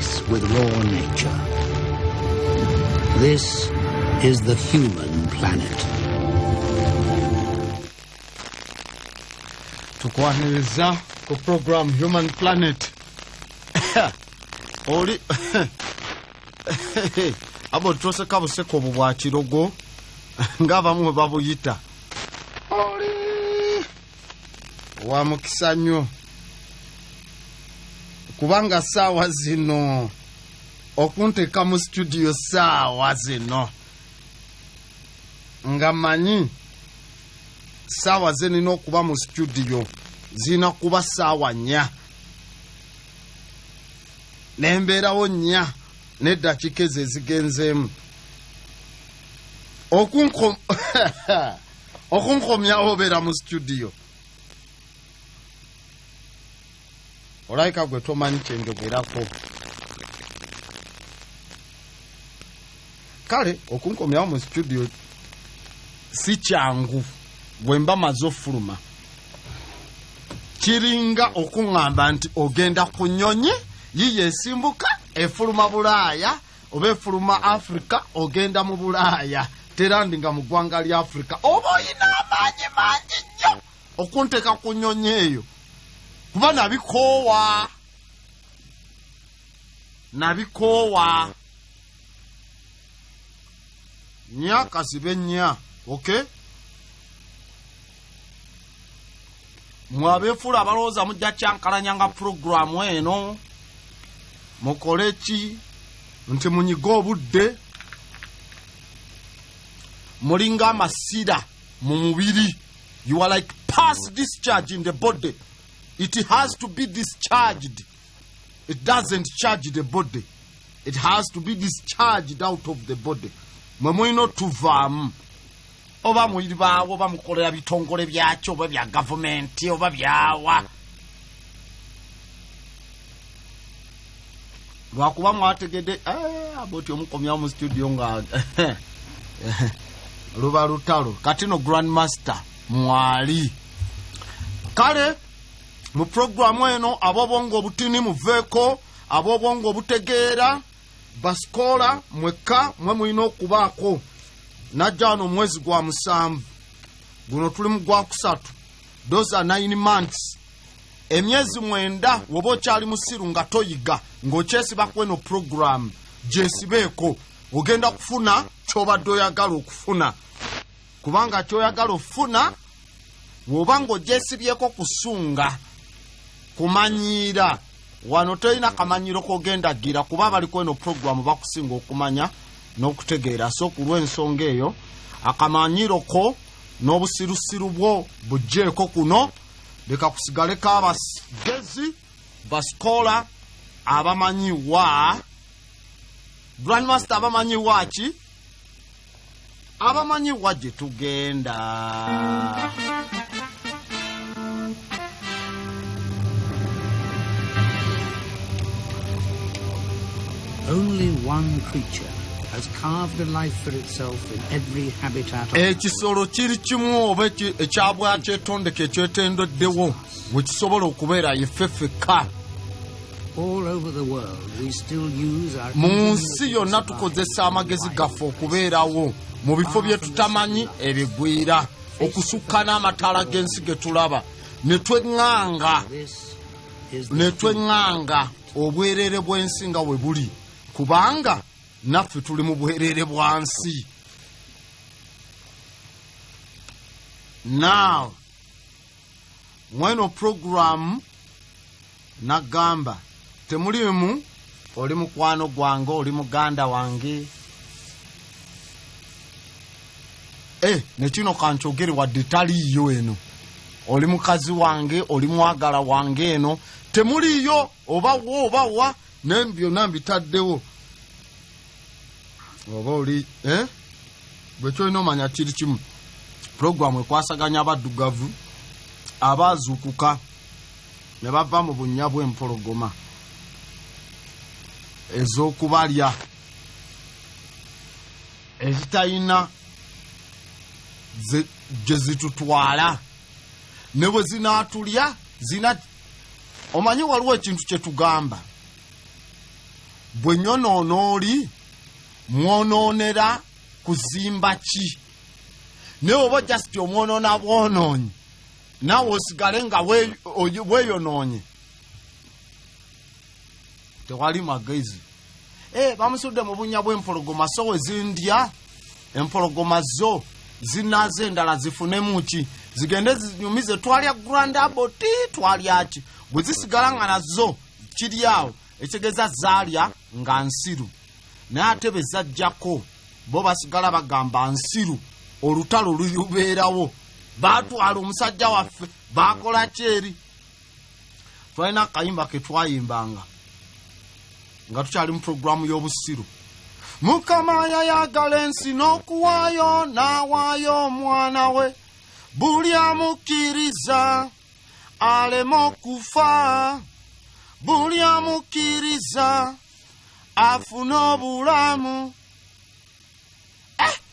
peace with raw nature. This is the human planet. Tukwaniriza ku program Human Planet. Oli abo trose kabuse ko bwa kirogo ngaba mu babuyita. Oli wa mukisanyo kubanga sawa zino okunteka mu studio sawa zino ngamanyi sawa zeni no kuba mu studio zina kuba sawa nya nemberawo nya nedakika ezigenzemu okunkomya obera mu studio olaika gwe tomanyi kyenjogerako kale okunkomyawo mu studio si kyangu bwemba mazo fuluma kiringa okuŋŋamba nti ogenda ku nnyonyi yiye esimbuka efuluma Bulaaya oba efuluma Afrika ogenda mu Bulaaya terandi nga mu ggwanga lya Afrika oba oyina amaanyi mangi nnyo okunteka ku nnyonyi eyo kuba nabikoowa nya kasibe nya okay mwabefula abalowooza mujja kyankalanyanga programu eno mukole ki nti munyiga obudde mulinga amasira mu mubiri. You are like past discharge in the body. It has to be discharged. It doesn't charge the body. It has to be discharged out of the body. Mwe mulina tuvaamu oba mulibaawo oba mukolera bitongole byakyo oba bya gavumenti oba byawa lwakuba mwategedde aboti omukomyawo mu studio nga luba lutalo kati no grandmaster mwali kale mu programu eno abobongo obutini muveeko abobongo obutegeera basikola mweka mwe mulina okubaako najjano mwezi gwa 7 guno tuli mu gwa 3 those are 9 months emyezi 9 woba okyali musiru nga toyiga ng'okyesiba kweno program gyesibeeko ogenda kufuna kyobadde oyagala okufuna kubanga kyoyagala okufuna woba ng'ogyesibyeko kusunga kumanyiira wano toyina kamanyiro kogenda gira kuba bali kweno program bakusinga okumanya n'okutegeera so ku lw'ensonga eyo akamanyiro ko n'obusirusiru bwo bujjeeko kuno leka kusigaleko abagezi basikola abamanyiwa grandmaster abamanyiwa ki abamanyiwa gye tugenda Only one creature has carved a life for itself in every habitat. Ekisolo kiri kimu oba ekyabwa kyetondeke kyetendoddewo we kisobola okubeera yeffeffeka. All over the world we still use our mu nsi yonna tukozesa amagezi gaffe okubeerawo mu bifo bye tutamanyi ebigwira okusukka n'amataala g'ensi ge tulaba ne tweŋŋanga obwereere bw'ensi nga we buli kubanga naffe tuli mu bwereere bwa nsi. Now mweno program nagamba temulimu oli mukwano gwange oli muganda wange nekino kankyogere wadde taliiyo eno oli mukazi wange oli mwagala wange eno temuliyo obawa byonna mbitaddewo oba oli bwe kyolina omanya kiri kimu programu ekwasaganya abaddugavu abaazuukuka ne bava mu bunnya bw'empologoma ez'okubalya ezitalina gye zitutwala ne bwe zinaatulya omanyi waliwo ekintu kye tugamba bwe nyonoona oli mwonoonera kuzimba ki naye oba just omwonoona bwonoonyi naawe osigale nga weeyonoonye tewali magezi bamusudde mu bunnya bw'empologoma so we zindya empologoma zo zinaze endala zifunemu ki zigende zinyumize twalya grand aboti twalya ki bwe zisigala nga nazo kiri awo ekitegeeza zaalya nga nsiru naye ate be zajjako bo basigala bagamba nsiru olutalo lubeerawo baatwala omusajja waffe baakola kyeri twalina akayimba ke twayimbanga nga tukyali mu puroguramu y'obusiru Mukama yayagala ensi n'okuwaayo n'awaayo omwana we buli amukkiriza alema okufa buli amukkiriza afune obulamu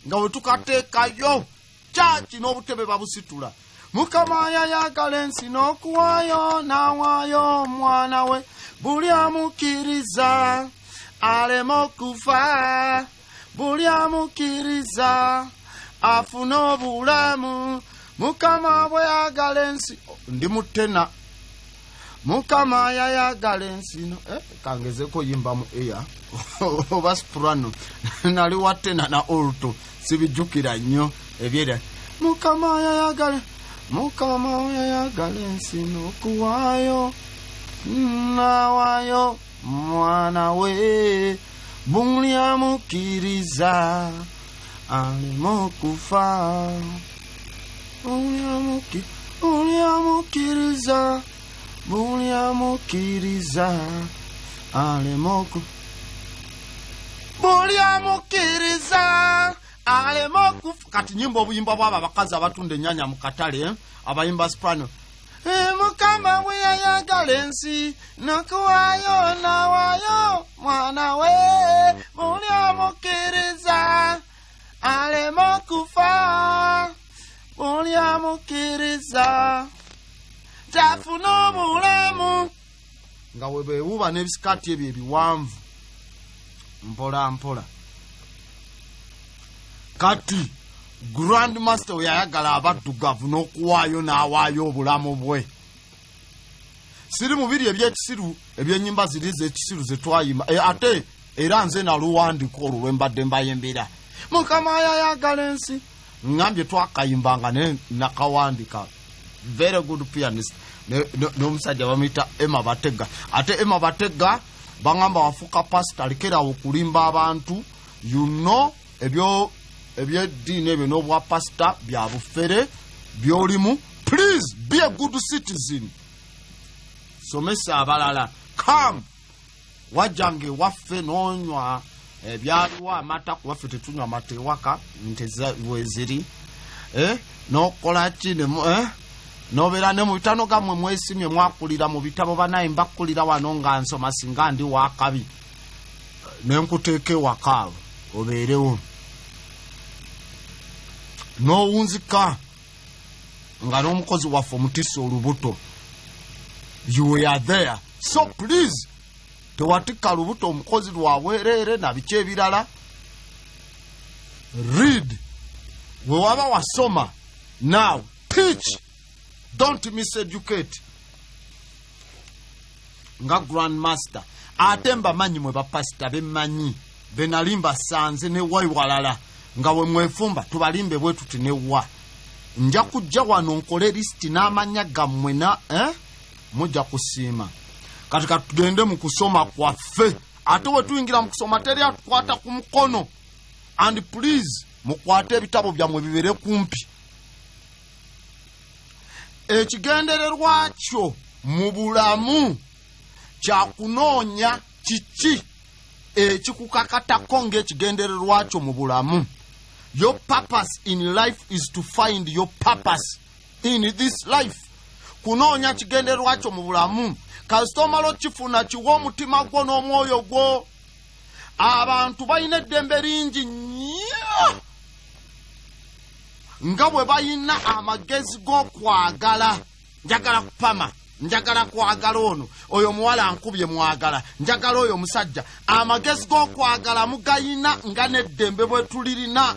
nga we tukateekayo kyaki n'obutebe babusitula Mukama yayagala ensi n'okuwaayo n'awaayo omwana we buli amukkiriza alema okufa buli amukkiriza afune obulamu Mukama bwe yagala ensi ndi mutena Mukama yayagala ensi kangezeko yimba mu eya oba soprano nali watena na alto sibijjukira nnyo ebyera Mukama yayagala ensi n'okuwaayo n'awaayo mwana we buli amukkiriza alema okufa buli amukkiriza alema okufa buli amukkiriza alema okufa kati nyimba obuyimba bw'abo abakazi abatunda ennyanya mu katale abayimba soprano Mukama bwe yayagala ensi n'okuwaayo n'awaayo mwana we buli amukkiriza alema okufa buli amukkiriza tafuna obulamu nga we beewuba n'ebisikaati ebyo ebiwanvu mpola mpola kati Grand Master we yayagala abaddugavu n'okuwaayo n'awaayo obulamu bwe siri mubiri ebyekisiru ebyennyimba ziri z'ekisiru ze twayimba ate era nze naluwandiko olwo lwe mbadde mbayimbira Mukama yayagala ensi ngambye twakayimbanga ne nakawandika very good pianist n'omusajja bamuyita Emma Batega ate Emma Batega bangamba wafuka pastor alikerawo okulimba abantu you know ebyeddiini ebyo n'obwa pastor bya bufere byolimu please be a good citizen somesa abalala come wajange waffe n'onywa ebyaliwo amata kuwaffe tetunywa amata ewaka nte weziri n'okola ki nobeera ne mu bitano gammwe mwesimye mwakulira mu bitabo banaye mbakulira wano nga nsoma singa ndi wakabi nenkuteeka ewakaawe obeerewo n'owunzika nga n'omukozi waffe omutisa olubuto you were there so please tewatika lubuto omukozi lwabwereere na biki ebirala read we waba wasoma now teach don't miseducate nga Grand Master ate mbamanyi mwe bapasita bemmanyi benalimba sanze ne waiwalala nga we mwefumba tubalimbe bwe tuti newa nja kujja wano nkole list n'amanya gammwe na mujja kusiima kati tugende mu kusoma kwaffe ate we tuyingira mu kusoma teri atukwata ku mukono and please mukwate ebitabo byammwe bibere kumpi ekigendererwa kyo mu bulamu kyakunoonya kiki ekikukakatako ng'ekigendererwa kyo mu bulamu. Your purpose in life is to find your purpose in this life. Kunoonya kigendererwa kyo mu bulamu kasita omala okifuna kiwa omutima gwo n'omwoyo gwo. Abantu balina eddembe lingi nnyo nga bwe balina amagezi g'okwagala. Njagala kupama njagala kwagala ono, oyo muwala ankubye mwagala, njagala oyo musajja. Amagezi g'okwagala mugayina nga n'eddembe bwe tulirina,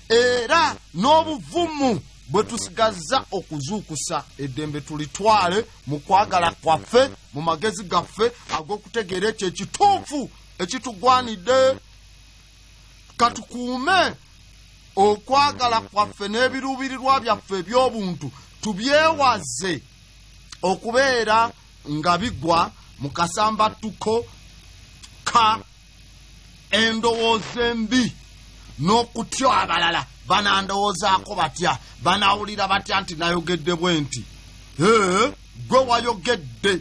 era n'obuvumu bwe tusigazza okuzuukusa eddembe tulitwale mu kwagala kwaffe, mu magezi gaffe ag'okutegeera ekyo ekituufu ekitugwanidde. Katukuume okwagala kwaffe n'ebiruubirirwa byaffe eby'obuntu, tubyewaze okubeera nga bigwa mu kasambattuko ka endowooza embi n'okutya abalala. Banandowoozaako batya, banawulira batya nti nayogedde bwe nti. Gwe wayogedde.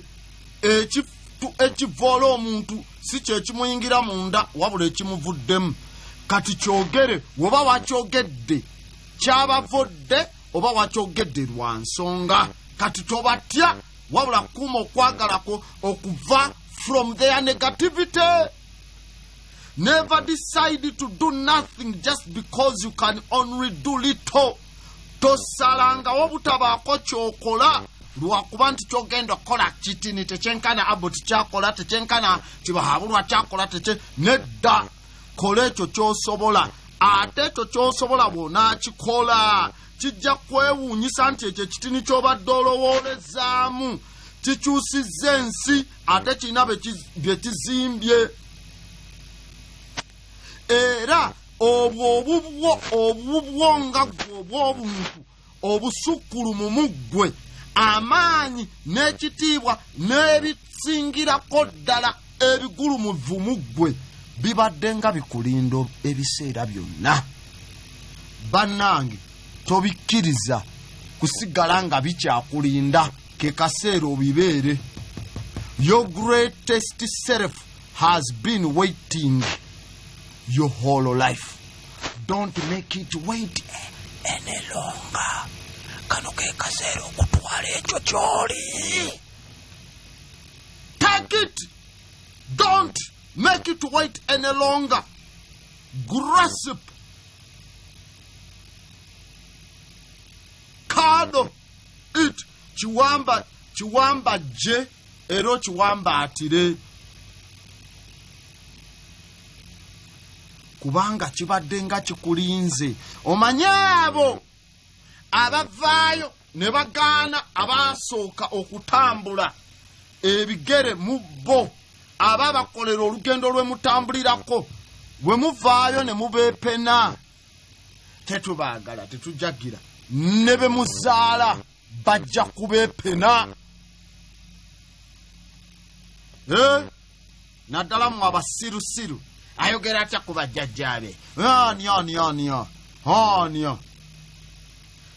Ekivoola omuntu si kyekimuyingira munda wabula ekimuvuddemu. Kati kyogere, oba wakyogedde kyabavodde oba wakyogedde lwa nsonga. Kati tobatya wabula kuuma okwagalako okuva from their negativity. Never decide to do nothing just because you can only do little. Tosalanga obutabaako kyokola lwakuba nti kyogenda okukola kitini tekyenkana Aboti kyakola, tekyenkana Kibahabulwa kyakola, nedda. Kola ekyo ky'osobola, ate ekyo ky'osobola bw'onaakikola kijja kwewuunyisa nti ekyo ekitini ky'obadde olowoolezaamu kikyusizza ensi, ate kirina bye kizimbye. Era obubwo nga gwe obw'obuntu obusukkulumu mu ggwe, amaanyi n'ekitiibwa n'ebisingirako ddala ebigulumuvu mu ggwe bibadde nga bikulindo ebiseera byonna. Bannange, tobikkiriza kusigala nga bikyakulinda, ke kaseera obibeere. Your greatest self has been waiting your whole life. Don't make it wait any longer. Kano ke kaseera okutwala ekyo ky'oli. Take it. Don't make it wait any longer. Grasp. Kado it. Chiwamba je ero chiwamba atire. Kubanga kibadde nga kikulinze. Omanye abo abavaayo ne bagaana abasooka okutambula ebigere mu bo, ababakolera olugendo lwe mutambulirako, bwe muvaayo ne mubeepena. Tetubaagala, tetujagira. Ne be muzaala bajja kubeepena. Naddala mu abasirusiru ayogera atya ku bajjajjaabe. Aniya.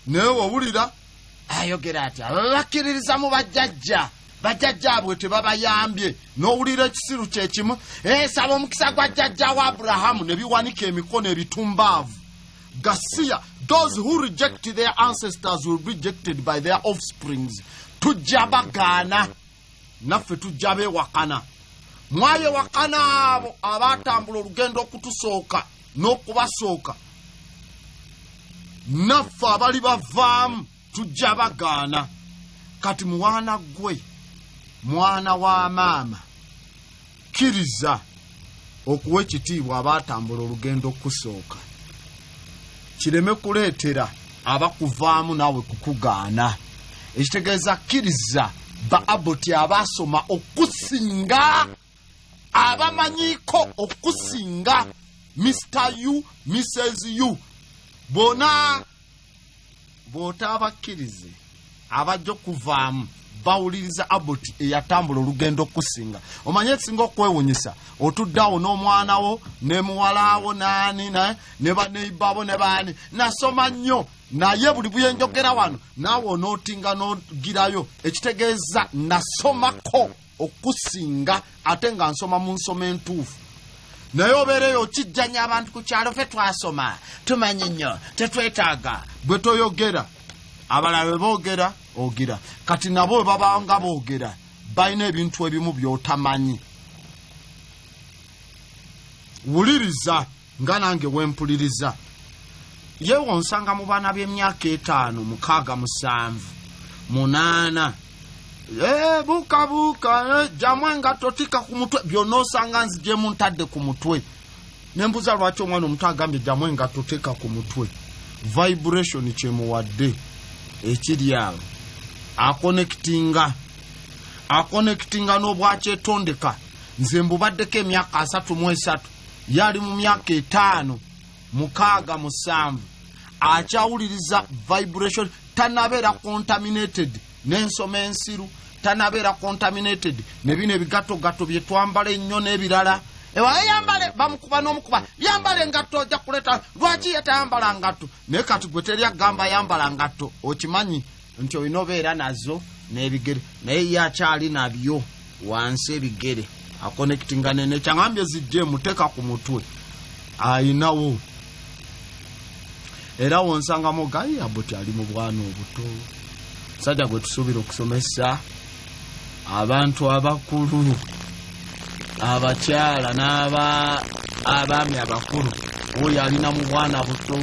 Naye wawulira ayogera atya bakkiririza mu bajjajjaabwe tebabayambye. N'owulira ekisiru kyekimu, saba omukisa gwa jjajja wa Aburahamu ne biwanika emikono ebitumbaavu. Garcia, those who reject their ancestors will be rejected by their offsprings. Tujja bagaana, naffe tujja beewakana. Mwayewakana abo abatambula olugendo okutusooka n'okubasooka. Naffe abali bavaamu tujja bagaana. Kati mwana gwe, mwana wa maama, kkiriza okuwa ekitiibwa abatambula olugendo okusooka. Kireme kuleetera abakuvaamu naawe kukugaana. Ekitegeeza kkiriza ba Aboti abasoma okusinga, abamanyiiko okusinga, Mr. U, Mrs. U. Bona bw'otabakkirize abajja okuvaamu bawuliriza Aboti eyatambula olugendo okusinga. Omanye ekisinga okwewunyisa, otuddawo n'omwana wo ne muwala wo naani ne baneighbor ne baani, nasoma nnyo naye buli bwe njogera wano naawe onootinga n'ogirayo. Ekitegeeza nasomako okusinga ate nga nsoma mu nsoma entuufu. Naye obeereyo okijjanya abantu ku kyalo, ffe twasoma tumanyi nnyo tetwetaaga. Bwe toyogera abalala bwe boogera ogira. Kati nabo bwe baba nga boogera balina ebintu ebimu by'otamanyi. Wuliriza nga nange wempuliriza. Yewe onsanga mu baana b'emyaka 5, 6, 7, 8 buka jamu engatto tika ku mutwe byonna osanga nzije muntadde ku mutwe nembuza lwaki omwana omuto agambye jamu engatto tika ku mutwe vibration kyemuwadde ekiri awo akonektinga n'obwakyetondeka nze mbubaddeko emyaka 33 yali mu myaka 5 6 7 akyawuliriza vibration tanabeera contaminated n'ensoma ensiru tanabeera contaminated ne bino ebigattogatto bye twambala ennyo n'ebirala yambale bamukuba n'omukuba yambale engatto ojja kuleta lwaki yatayambala ngatto naye kati gwe teri agamba yambala ngatto okimanyi nti olina obeera nazo n'ebigere naye yakyali nabyo wansi ebigere akonektinga nene kyangambye zijje muteeka ku mutwe ayinawo era wonsangamu gayi abuti ali mu bwana obuto sajja gwe tusuubira okusomesa abantu abakulu abakyala n'abaami abakulu oyo alina mu bwana buto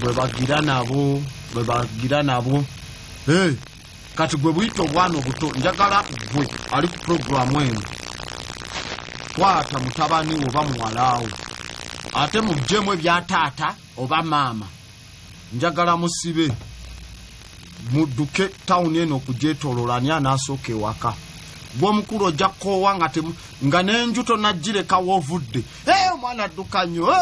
bwe bagira nabo kati gwe buyita obwana obuto njagala gwe ali ku programu eno kwata mutabani oba muwalaawo ate muggyemu ebya taata oba maama njagala musibe mudduke tawuni eno okugyetooloola ani anaasooka ewaka gw'omukulu ojja kukoowa nga n'enjuto naggireka woovudde omwana adduka nnyo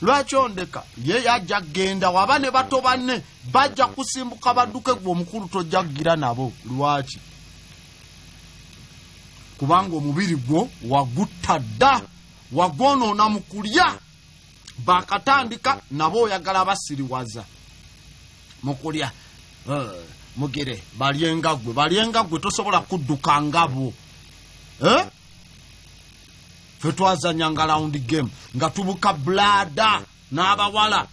lwaki ondeka ye yajja kgenda waba ne bato banne bajja kusimbuka badduke gw'omukulu tojja kugira nabo lwaki kubanga omubiri gwo wagutta dda wagwonoona mu kulya bakatandika nabo oyagala basiriwaza mu kulya mugere balyenga gwe tosobola kudduka ngabo fe twazanyanga round game nga tubuka blada n'abawala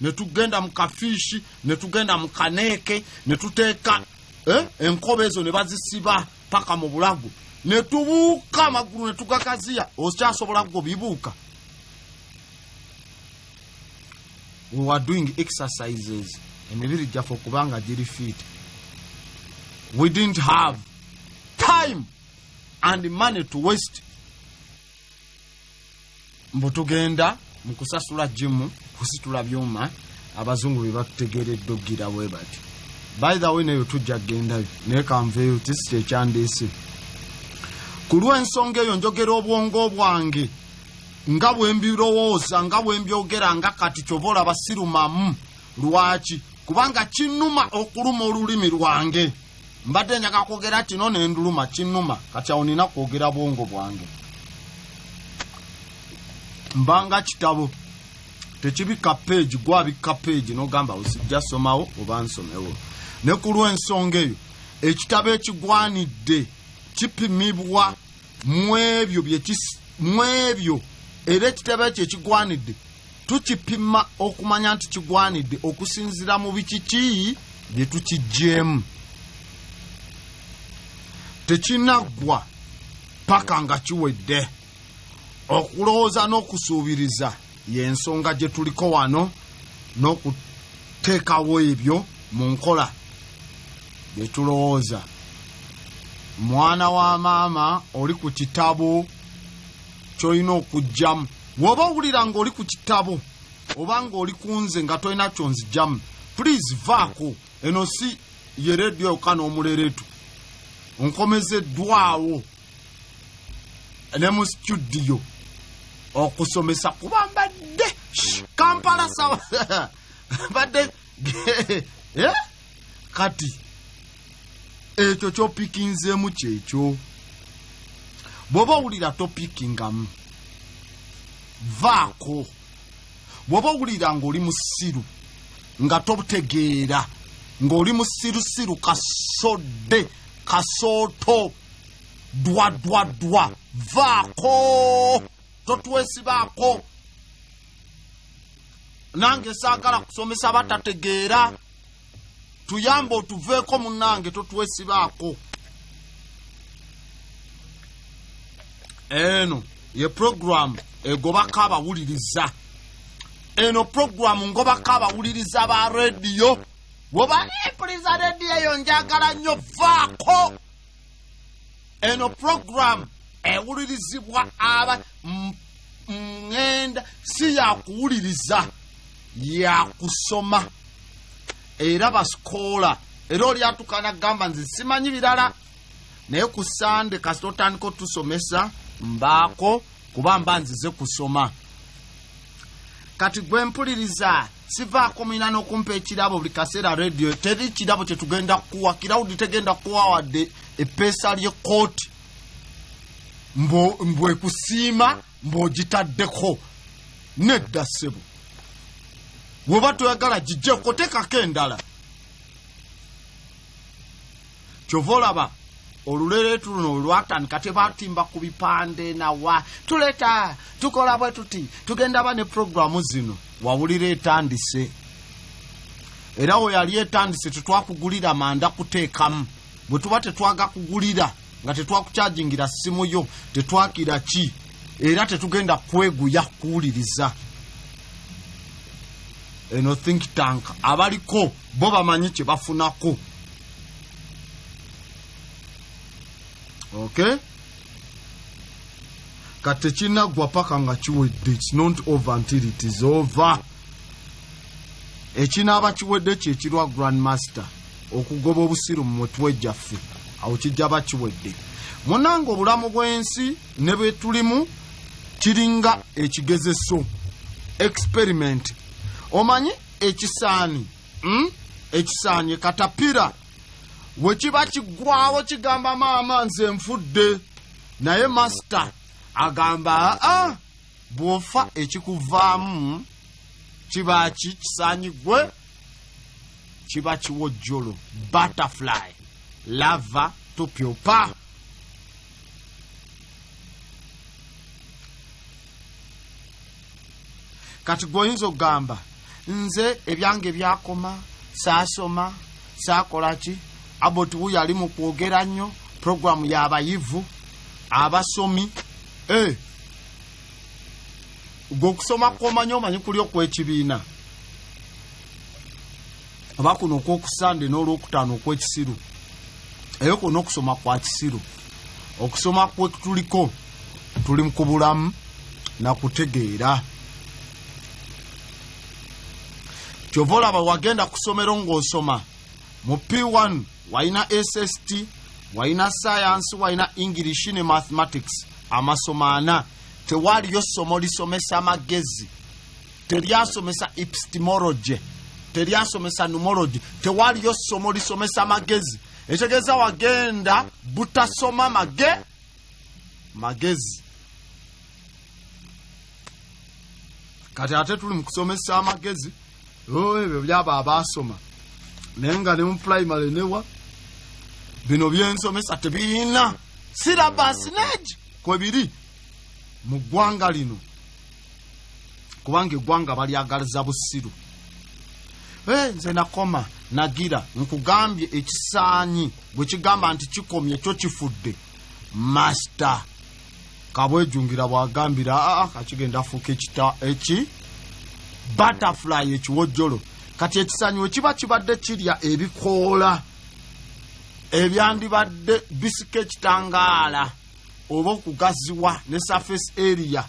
ne tugenda mu kafishi ne tugenda mu kaneeke ne tuteeka enkobe ezo ne bazisiba paka mu bulago ne tubuuka amagulu ne tugakaziya okyasobola gwo bibuuka. We were doing exercises emibiri gyaffe okubanga giri fit. We didn't have time and money to waste. Mbu tugenda mu kusasula jimu kusitula byuma abazungu bye batutegeredde okugira bwe bati. By the way neyo tujja gendayo naye kanveeyo tisite ekyandiise ku lw'ensonga eyo njogera obwongo bwange nga bwe mbirowooza nga bwe mbyogera nga kati kyova olaba sirumamu. Lwaki? Kubanga kinnuma okuluma olulimi lwange. Mbadde njagala kwogera kino ne nduluma kinnuma kati awo nina kwogera bwongo bwange. Mbanga kitabo tekibika page gwabika page n'ogamba osijja somawo oba nsomewo. Ne ku lw'ensonga eyo ekitabo ekigwanidde kipimibwa mu ebyo era ekitabo ekyo ekigwanidde tukipima okumanya nti kigwanidde okusinzira mu bikiki bye tukiggyemu. Tekinaggwa paka nga kiwedde. Okulowooza n'okusuubiriza y'ensonga gye tuliko wano n'okuteekawo ebyo mu nkola bye tulowooza. Mwana wa maama oli ku kitabo ky'olina okuggyamu. Woba owulira ng'oli ku kitabo oba ng'oli ku nze nga tolina kyonzigyamu, please vaako. Eno si ye rediyo yokka n'omuleretu. Onkomezeddwawo ne mu studio okusomesa kuba mbadde Kampala sawa mbadde kati ekyo kyopikinzeemu kyekyo. Bw'oba owulira topikingamu vaako. Bw'oba owulira ng'oli musiru nga tobutegeera ng'oli musirusiru kasodde kasooto dwa vaako totwesibaako. Nange saagala kusomesa batategeera. Tuyambe otuveeko munnange totwesibaako. Eno ye program egobako abawuliriza. Eno program ngobako abawuliriza ba rediyo. Woba mpuliriza rediyo eyo njagala nnyo vaako. eno program ewulirizibwa aba ngenda si yakuwuliriza yakusoma era basikola era oli atukana gamba nzi simanyi birala naye ku Sande kasita otandika tusomesa mbaako kuba mba nzize kusoma kati gwe mpuliriza sivaako mina n'okumpa ekirabo buli kaseera radio teri kirabo kye tugenda kuwa kirawudi tegenda kuwa wadde eppeesa ly'ekkooti mbwekusiima mbw'ogitaddeko nedda ssebo bw'oba toyagala gijjeko tekako endala kyova olaba olulereetu luno olwatandika tebatimba ku bipande nawa tuleeta tukola bwe tuti tugenda ba ne programu zino wawulira etandise era we yali etandise tetwakugulira manda kuteekamu bwe tuba tetwaga kugulira nga tetwakukyajingira simu yo tetwakira ki era tetugenda kweguya kuwuliriza eno think tank abaliko bo bamanyi kye bafunako. Okay? Kati tekinaggwa paka nga kiwedde. It's not over until it is over. Ekinaaba kiwedde kye kirwa grandmaster okugoba obusiru mu mutwe gyaffe awo kijja bakiwedde. Munange obulamu bw'ensi ne bwe tulimu kiringa ekigezeso experiment. Omanyi ekisaani ekisaani katapira wekiba kigwawo kigamba maama nze nfudde naye master agamba bw'ofa ekikuvaamu kiba kisaanyi gwe kiba kiwojjolo butterfly lava tupyopa. Kati gwoyinza okugamba nze ebyange byakoma saasoma saakola ki aboti wuyo ali mu kwogera nnyo programu y'abayivu abasomi gwe okusoma kwomanyi omanyi kuli okw'ekibiina oba kuno okwokusande n'olwokutaano okw'ekisiru eyo kuno okusoma kwa kisiru okusoma kwe tuliko tuli ku bulamu na kutegeera. Kyova olaba wagenda kusomero ng'osoma mu P1 wayina SST wayina science wayina English ne mathematics amasomo ana tewaliyo somo lisomesa amagezi teryasomesa epistemology teryasomesa numerology tewaliyo somo lisomesa amagezi ekitegeza wagenda butasoma magezi. Kati ate tuli mu kusomesa amagezi ebyo byaba abasoma naye nga ne mu primary newa bino byensomesa tebiina syllabus negi kwebiri mu ggwanga lino kubanga eggwanga balyagaliza busiru. Nze nakoma nagira nkugambye ekisaanyi bwe kigamba nti kikomye kyo kifudde master kabwejungira bwagambira kakigenda fuuka eki butterfly ekiwojjolo. Kati ekisaanyi we kiba kibadde kirya ebikoola ebyandibadde bisika ekitangaala oba okugaziwa ne surface area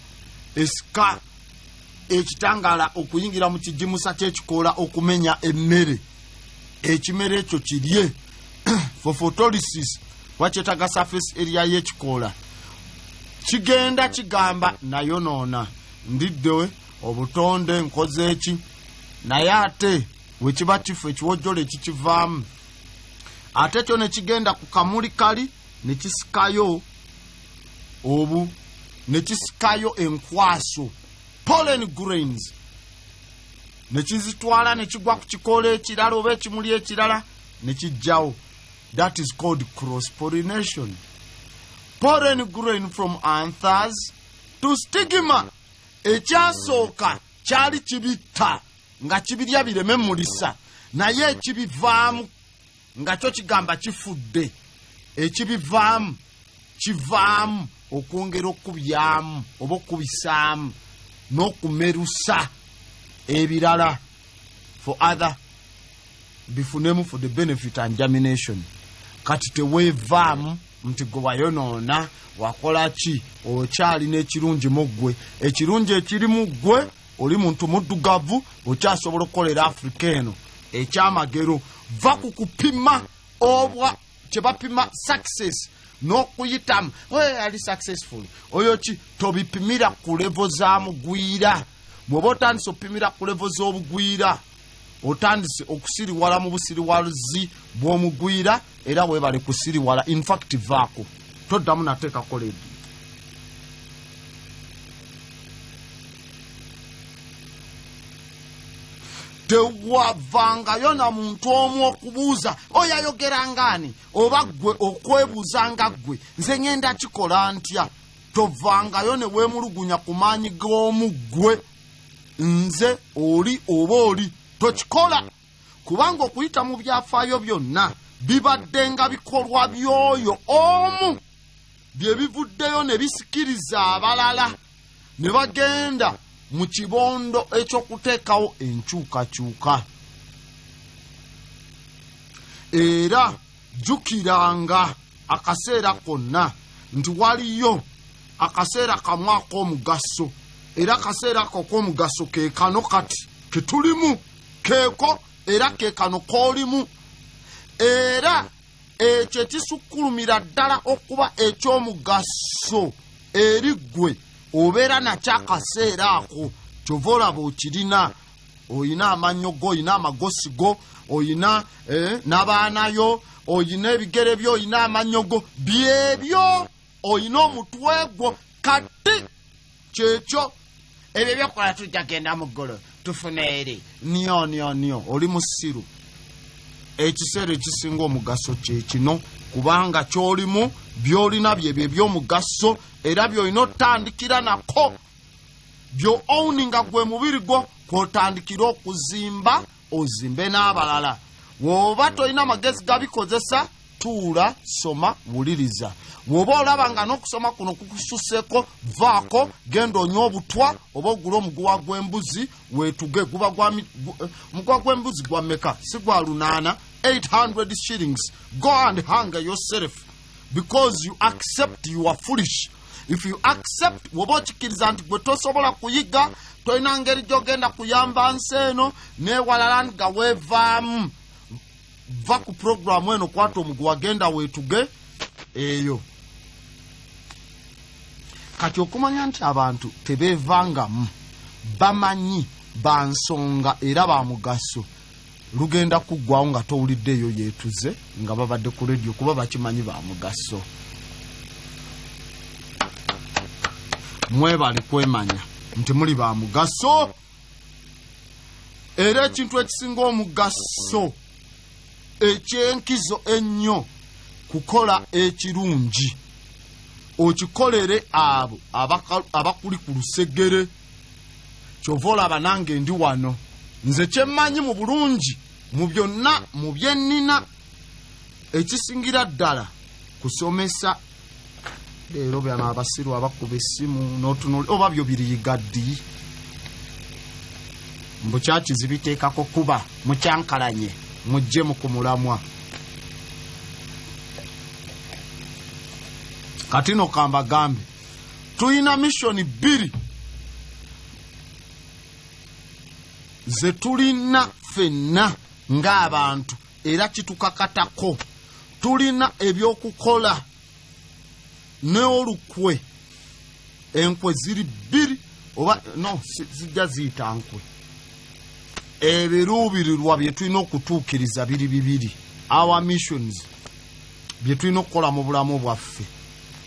esika ekitangaala okuyingira mu kijimusa ky'ekikoola okumenya emmere ekimere ekyo kirye for photolysis wakyetaga surface area y'ekikoola kigenda kigamba nayonoona ndiddewe obutonde nkoze eki naye ate wekiba kifu ekiwojjolo ekikivaamu ate kyo ne kigenda ku kamuli kali ne kisikayo ne kisikayo enkwaso pollen grains ne kizitwala ne kigwa ku kikoola ekirala oba ekimuli ekirala ne kijjawo. That is called cross pollination. Pollen grain from anthers to stigma. Ekyasooka kyali kibitta nga kibirya bireme mulisa naye ekibivaamu nga kyo kigamba kifudde ekibivaamu kivaamu okwongera okubyamu oba okubisaamu n'okumerusa ebirala for other bifunemu for the benefit and germination. Kati teweevaamu nti gwe wayonoona wakola ki okyalina ekirungi mu ggwe ekirungi ekiri mu ggwe oli muntu muddugavu okyasobola okukolera Afrika eno ekyamagero va ku kupima obwa kye bapima success n'okuyitamu ali successful oyo ki tobipimira ku levo za mugwira bw'oba otandise opimira ku levo z'obugwira otandise okusiriwala mu busiriwaluzi bw'omugwira era weebale kusiriwala in fact vaako toddamu nateeka koledi tewavangayo na muntu omu okubuuza oyayogera ngani oba ggwe okwebuuza nga ggwe nze ngenda kikola ntya tovangayo ne weemulugunya ku maanyi g'omuggwe nze oli oba oli tokikola kubanga okuyita mu byafaayo byonna bibadde nga bikolwa by'oyo omu bye bivuddeyo ne bisikiriza abalala ne bagenda mu kibondo ekyokuteekawo enkyukakyuka era jjukiranga akaseera konna nti waliyo akaseera kamu ak'omugaso era akaseera ako k'omugaso ke kano kati ketulimu keeko era ke kano k'olimu era ekyo ekisukkulumira ddala okuba eky'omugaso eri ggwe obeera nakyo akaseera ako kyova olaba okirina oyina amannyo go oyina amagosi go oyina n'abaanayo oyina ebigere byo oyina amannyo go byebyo oyina omutwe gwo kati kyekyo ebyo byokola tujja genda mu ggolo tufuna eri niyo oli musiru ekiseera ekisinga omugaso kyekino kubanga kyolimu byolina byebyo ebyomugaso era byolina otandikira nako byo owninga gwe mubiri gwo kwotandikira okuzimba ozimbe n'abalala woba tolina amagezi gabikozesa tuula soma wuliriza woba olaba nga n'okusoma kuno kukususeeko vaako genda onywa obutwa oba ogula omuguwa gw'embuzi weetuge muguwa gw'embuzi gwa mmeka si gwa 800 shillings go and hunger yourself because you accept you are foolish if you accept woba okikiriza nti gwe tosobola kuyiga tolina ngeri gy'ogenda kuyamba nsi eno neewalala nga weevaamu va ku programu eno kwata omuguwa genda weetuge eyo kati okumanya nti abantu tebeevangamu bamanyi bansonga era ba mugaso lugenda kuggwawo nga towuliddeeyo yeetuze nga babadde ku leediyo kuba bakimanyi ba mugaso mwebale kwemanya nti muli ba mugaso era ekintu ekisinga omugaso ekyenkizo ennyo kukola ekirungi okikolere abo abakuli ku lusegere kyova olaba nange ndi wano nze kyemmanyi mu bulungi mu byonna mu byennina ekisingira ddala kusomesa leero byano abasiru abakuba essimu n'otunula oba byo biriyigaddi mbukyakizi biteekako kuba mukyankalanye mujje mu kumulamwa kati no kamba gambe tuyina mishoni bbiri ze tulina ffenna ng'abantu era kitukakatako tulina ebyokukola n'olukwe enkwe ziri bbiri oba no zijja ziyita nkwe ebiruubirirwa bye tulina okutuukiriza biri bibiri our missions bye tulina okukola mu bulamu bwaffe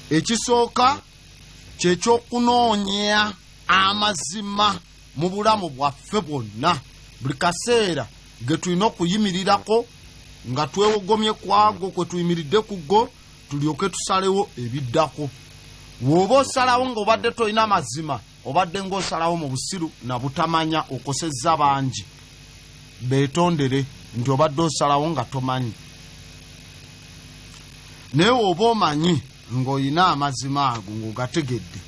ekisooka kyekyokunoonya amazima mu bulamu bwaffe bwonna buli kaseera ge tulina okuyimirirako nga twewogomye kwago kwe tuyimiridde ku go tulyoke tusalewo ebiddako woba osalawo ng'obadde tolina mazima obadde ng'osalawo mu busiru na butamanya okosezza bangi beetondere nti obadde osalawo nga tomanyi naye woba omanyi ng'olina amazima ago ng'ogategedde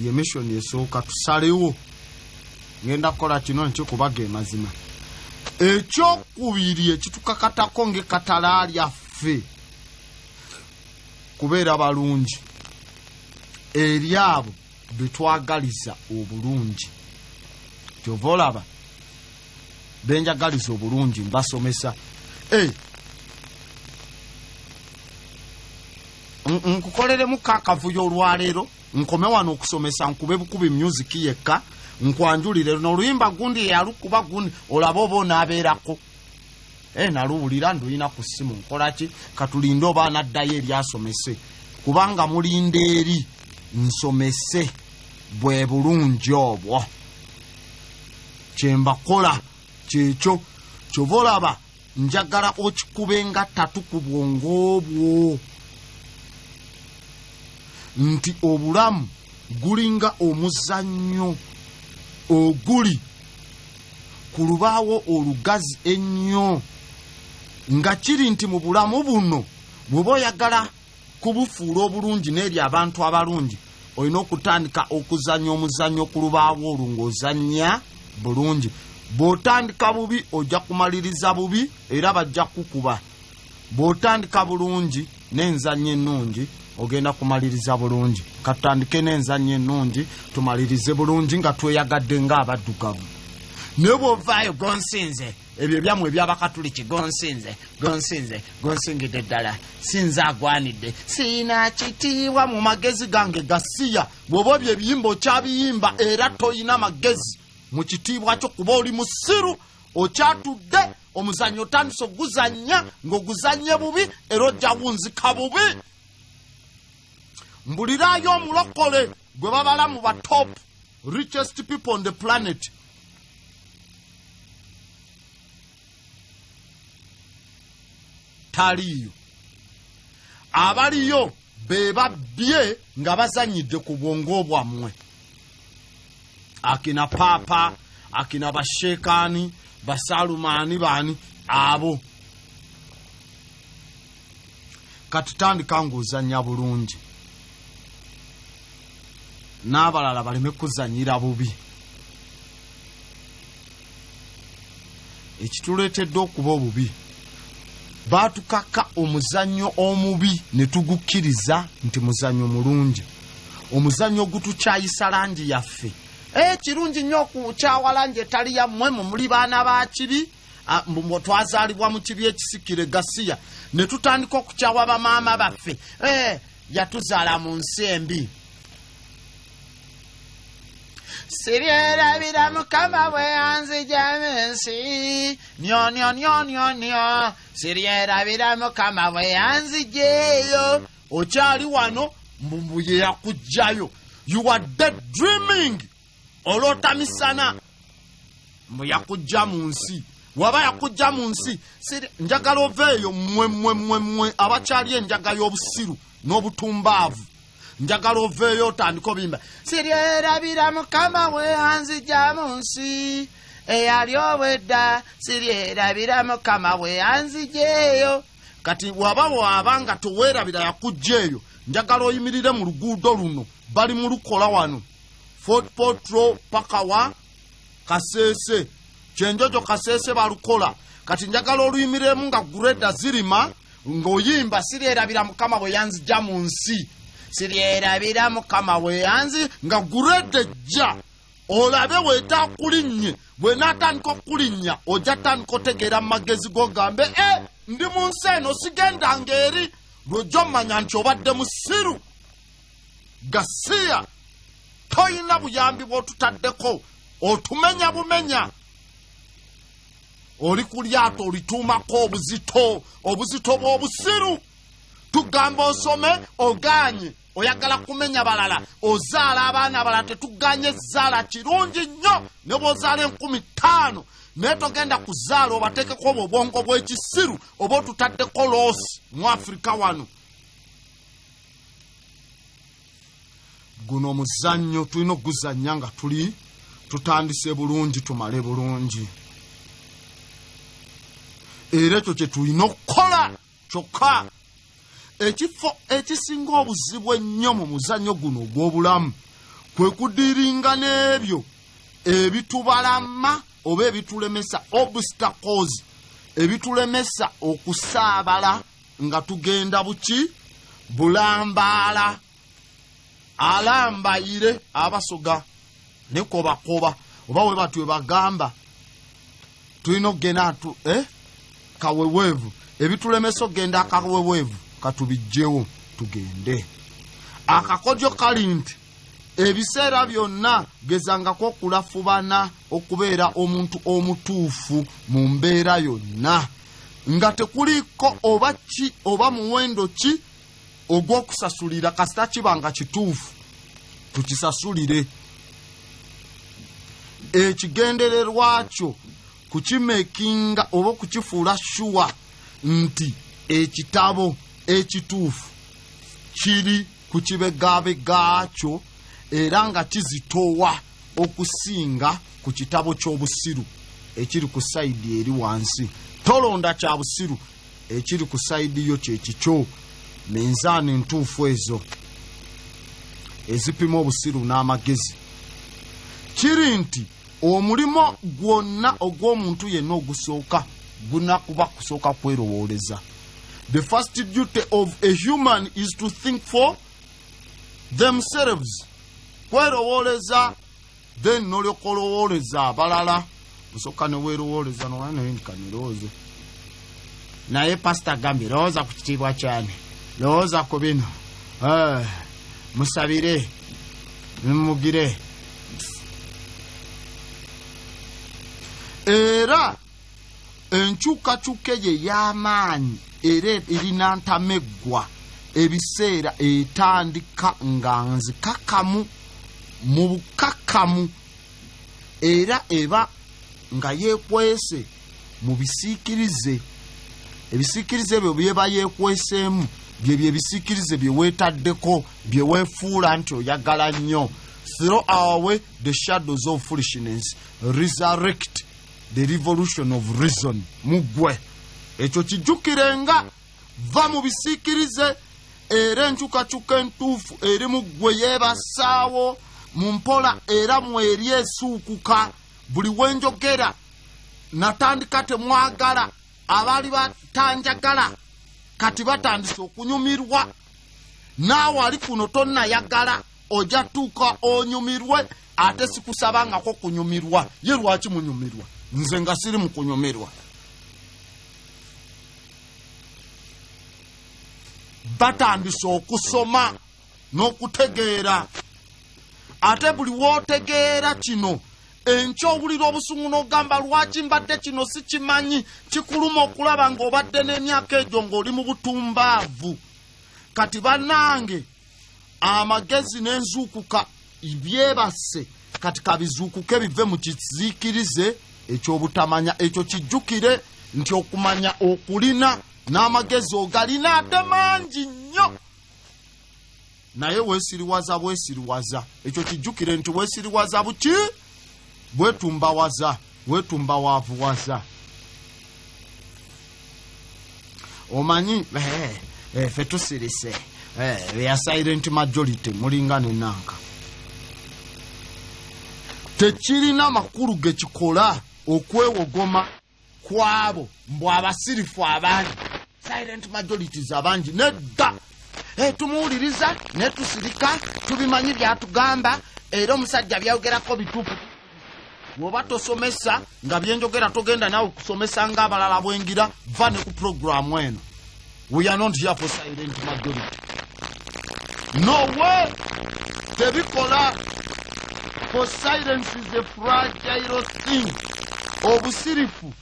ye mishoni esooka tusalewo ngenda kukola kino nkyo kuba ge mazima ekyokubiri ekitukakatako ng'ekatala lyaffe kubeera balungi eri abo betwagaliza obulungi. Kyova olaba benjagaliza obulungi mbasomesa. Nkukoleremu kakavuyo olwaleero nkome wano okusomesa nkube bukubi music yekka nkwanjulire n'oluyimba gundi yalukuba gundi olaba oba onaabeerako. Naluwulira nduyina ku ssimu nkolaki katulinde oba anaddayo eri asomese kubanga mulinda eri nsomese bwe bulungi obwo kyembakola kyekyo. Kyova olaba njagala okikube nga ttatu ku bwongo obwo nti obulamu gulinga omuzannyo oguli ku lubaawo olugazi ennyo, nga kiri nti mu bulamu buno bw'oba oyagala kubufuula obulungi n'eri abantu abalungi olina okutandika okuzannya omuzannyo ku lubaawo olwo ng'ozannya bulungi. Bw'otandika bubi ojja kumaliriza bubi era bajja kukuba. Bw'otandika bulungi n'enzannya ennungi ogenda kumaliriza bulungi. Katutandike n'enzannya ennungi tumalirize bulungi nga tweyagadde ng'abaddugavu. Ne bw'ovaayo gonsinze ebyo byammwe eby'Abakatuliki gonsingidde ddala sinza agwanidde siina kitiibwa mu magezi gange gasiya. Bw'oba ebyo ebiyimba okyabiyimba era toyina magezi mu kitiibwa kyo kuba oli musiru okyatudde omuzannyo otandise oguzannya ng'oguzannye bubi era ojja wunzika bubi. Mbuliraayo omulokole gwe babala mu ba top richest people on the planet. Taliyo. Abaliyo be babbye nga bazanyidde ku bwongo bwammwe. Akina Papa, akina Bashekani, Basalumani bani abo. Katutandika ng'ozannya bulungi. N'abalala baleme kuzannyira bubi. Ekituleetedde okuba obubi baatukaka omuzannyo omubi ne tugukkiriza nti muzannyo mulungi. Omuzannyo gutukyayisa langi yaffe. Kirungi nnyo okukyawa langi etali yammwe muli baana ba kibi. Twazaalibwa mu kibi ekisikire Gasiya ne tutandika okukyawa bamaama baffe. Yatuzaala mu nsi embi. Siryerabira Mukama bwe yanzigyamu ensi nyo. Siryerabira Mukama bwe yanzigyeyo. Okyali wano mbu ye yakugjayo. You are dead dreaming. Olota misana mbu yakujja mu nsi. Waba yakujja mu nsi njagala oveeyo mmwe abakyali enjaga y'obusiru n'obutumbaavu. Njagala oveeyo otandika obimba. Siryerabira Mukama bwe yanzigya mu nsi eyali obwedda. Siryerabira Mukama bwe yanzigyeyo. Kati waba nga toweerabira yakugjeeyo njagala oyimirire mu luguudo luno bali mu lukola wano Fort Potro paka wa Kasese Kyenjojo Kasese balukola. Kati njagala oluyimiremu nga greda zirima ng'oyimba siryerabira Mukama bwe yanzigya mu nsi. Siryerabira Mukama bwe yanzi nga greda jja olabe weetakulinnye. Bwe naatandika okulinnya ojja tandika otegeera mu magezi go gambe ndi mu nsi eno sigendanga eri. Lw'ojja omanya nti obadde musiru. Gasiya toyina buyambi bw'otutaddeko otumenya bumenya. Oli ku lyato olituumako obuzito bw'obusiru. Tugamba osome oganye oyagala kumenya balala ozaala abaana abalala tetuganye zaala kirungi nnyo. Ne bw'ozaala 50,000 naye togenda kuzaala obateekeko obwongo bw'ekisiru oba otutaddeko loosi mu Afrika wano. Guno omuzannyo tulina okuguzannya nga tutandise bulungi tumale bulungi. Era ekyo kye tulina okukola kyokka. Ekifo ekisinga obuzibu ennyo mu muzannyo guno ogw'obulamu kwe kudiringa n'ebyo ebitubalama oba ebitulemesa obstacles ebitulemesa okusaabala nga tugenda Bulambala alambayire abasoga ne kobakoba oba we batwe bagamba tulina okugenda kaweweevu ebitulemesa okugenda akaweweevu katubijjewo tugende. Akakodyo kali nti ebiseera byonna gezangako okulafubana okubeera omuntu omutuufu mu mbeera yonna nga tekuliko oba ki oba muwendo ki ogw'okusasulira kasita kibanga kituufu tukisasulire. Ekigendererwa kyo kukimekinga oba okukifuula shuwa nti ekitabo ekituufu kiri ku kibegabega kyo era nga kizitowa okusinga ku kitabo ky'obusiru ekiri ku sayidi eri wansi. Tolonda kya busiru ekiri ku sayidi yo kyekikyo. Minzaani ntuufu ezo ezipima obusiru n'amagezi. Kiri nti omulimo gwonna ogw'omuntu yenna ogusooka gunakuba kusooka kwerowooleza. The first duty of a human is to think for themselves. Kwerowooleza, then nolyokolowoleza abalala. Musooka ne weerowooleza nowanenkanirooze. Naye pastor gambye lowooza ku kitiibwa kyane. Lowooza ku bino. Musabire. Mumugire. Era enkyukakyuka ye y'amaanyi era erina ntameggwa ebiseera etandika nga nzikakamu mu bukakamu era eba nga yeekwese mu bisiikirize. Ebisiikirize ebyo byeba yeekweseemu byebyo ebisiikirize bye weetaddeko bye weefuula nti oyagala nnyo. Throw away the shadows of foolishness, resurrect the revolution of reason. Mugwe ekyo kijjukirenga, va mu bisiikirize era enkyukakyuka entuufu eri muggwe yeebasaawo mu mpola era mweri esuukuka. Buli wenjogera natandika temwagala, abaali batanjagala kati batandise okunyumirwa. Naawe ali kuno tonnayagala ojja tuuka onyumirwe, ate sikusabangako kunyumirwa. Ye lwaki munyumirwa? Nze nga siri mu kunyumirwa. Batandise okusoma n'okutegeera. Ate buli wootegeera kino enkya owulira obusungu n'ogamba lwaki mbadde kino sikimanyi, kikuluma okulaba ng'obadde n'emyaka egyo ng'oli mu butumbaavu. Kati bannange amagezi n'enzuukuka byebase kati kabizuukuke bive mu kiziikirize ekyobutamanya. Ekyo kijjukire nti okumanya okulina n'amagezi ogalina ate mangi nnyo, naye weesiriwaza bwesiriwaza. Ekyo kijjukire nti weesiriwaza buki bwetumbawaza, wetumbawaavuwaza. Omanyi ffe tusirise ya silent majority mulinga nenanka tekirina makulu gekikola okwewogoma kwabo mbw abasirifu abangi, silent majorities abangi nedda. Tumuwuliriza ne tusirika, tubimanyi byatugamba era omusajja byayogerako bituufu. Bw'oba tosomesa nga byenjogera togenda nawe kusomesa ng'abalala bwengira, va ne ku programu eno. We are not here for silent majority. No way! Tebikola. For silence is a fragile thing. Obusirifu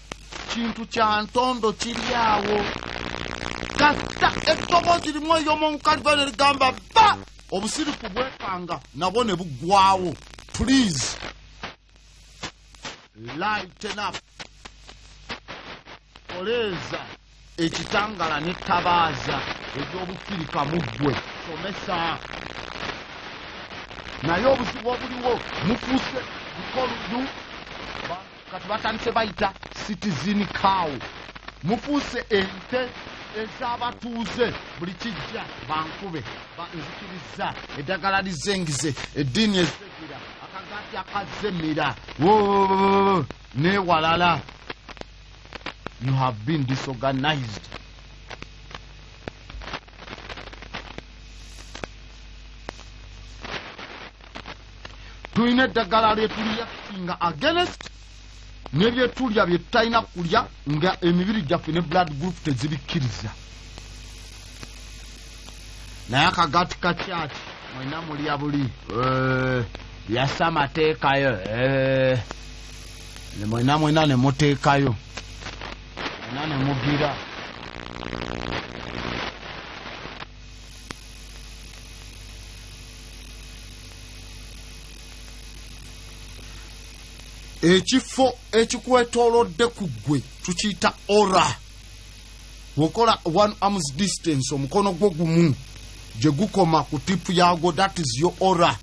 kintu kya ntondo kiri awo. Kata ekitogo kirimu eyo munkaliva ligamba ba! Obusirifu bwekanga nabwo ne buggwawo. Please. Lighten up. Oleza ekitangala n'ettabaaza eby'obukirika muggwe. Somesa. Naye obuzibu obuliwo mufuuse bukoludu kati batandise bayita citizen cow. Mufuuse ente ez'abatuuze buli kijja bankube nzikiriza eddagala lizengize eddiini ezegira akagaati akazemira newalala. You have been disorganized. tulina eddagala lyetulya singa against n'ebyetulya bye tutalina kulya nga emibiri gyaffe ne blood group tezibikkiriza. Naye akagati ka church mwena mulya buli yassa amateekayo mwena ne muteekayo mwena ne mugira. Ekifo ekikwetoolodde ku ggwe tukiyita aura. Wokola 1 arm's distance omukono gwo gumu gye gukoma ku tipu yago, that is your aura.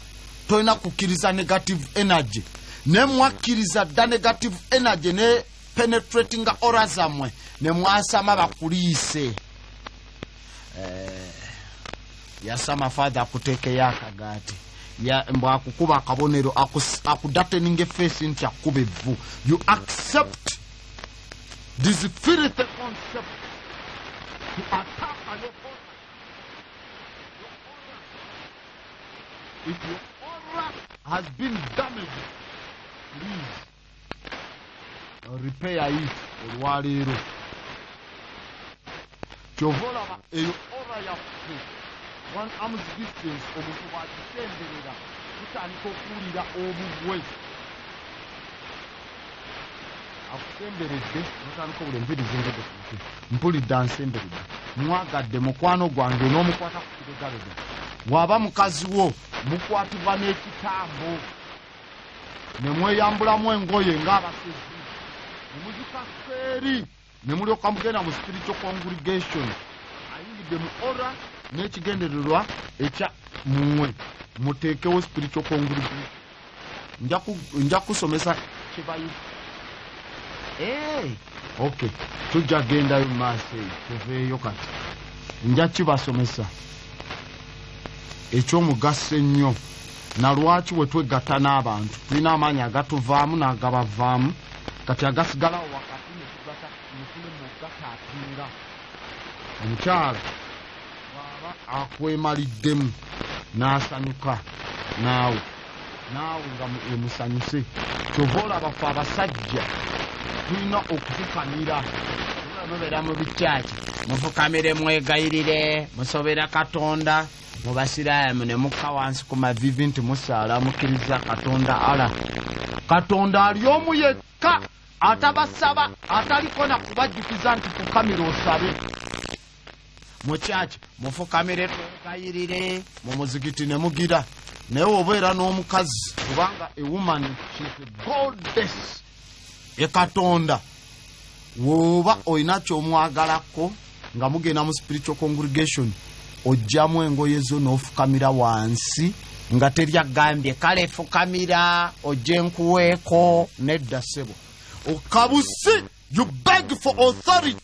Tolina kukkiriza negative energy. Ne mwakkiriza dda negative energy ne penetrating aura zammwe ne mwasama bakuliise. Yasama father akuteekeyo akagaati. Mbwa akukuba akabonero akudateninga face nti akuba evvu. You accept this filthy concept to attack your aura. If your aura has been damaged, please repair it olwaleero. Kyovolaba eyo aura yaffe 1 arm's distance omuntu bwakisemberera tutandika okuwulira obubwe. Akusemberedde mutandika obula empirizingadde mpulidde ansemberedde mwagadde mukwano gwange n'omukwata ku kibegabega. Bw'aba mukazi wo mukwatibwa n'ekitambo ne mweyambulamu engoye ng'abasezi ne muzikassa eri ne mulyoka mugenda mu spiritual congregation. Ayingidde mu aura n'ekigendererwa ekya mmwe muteekewo spiritual congregation. Nja kusomesa kibayi. Okay, tujja gendayo maaso tuveeyo kati. Nja kibasomesa ekyomugaso ennyo na lwaki we twegatta n'abantu tulina amaanyi agatuvaamu n'agabavaamu kati agasigalawo wakati ne tule mu gataatinga. Omukyala bw'aba akwemaliddemu n'asanyuka naawe nga emusanyuse. Kyova olaba ffe abasajja tulina okufukamira. Mubeera mu bikyaki mufukamire mwegayirire musobera Katonda. Mu basiraamu ne mukka wansi ku mavivi nti musaala mukkiriza Katonda. Ala Katonda ali omu yekka atabasaba ataliko na kubajjukiza nti fukamira osabe. Mu kyaki mufukamire twegayirire mu muzikiti ne mugira. Naye obeera n'omukazi kubanga a woman she's a goddess e Katonda. Woba olina kyomwagalako nga mugenda mu spiritual congregation ojjamu engoye zo n'ofukamira wansi nga teryagambye kale fukamira ojje nkuweeko. Nedda ssebo okabusi. You beg for authority.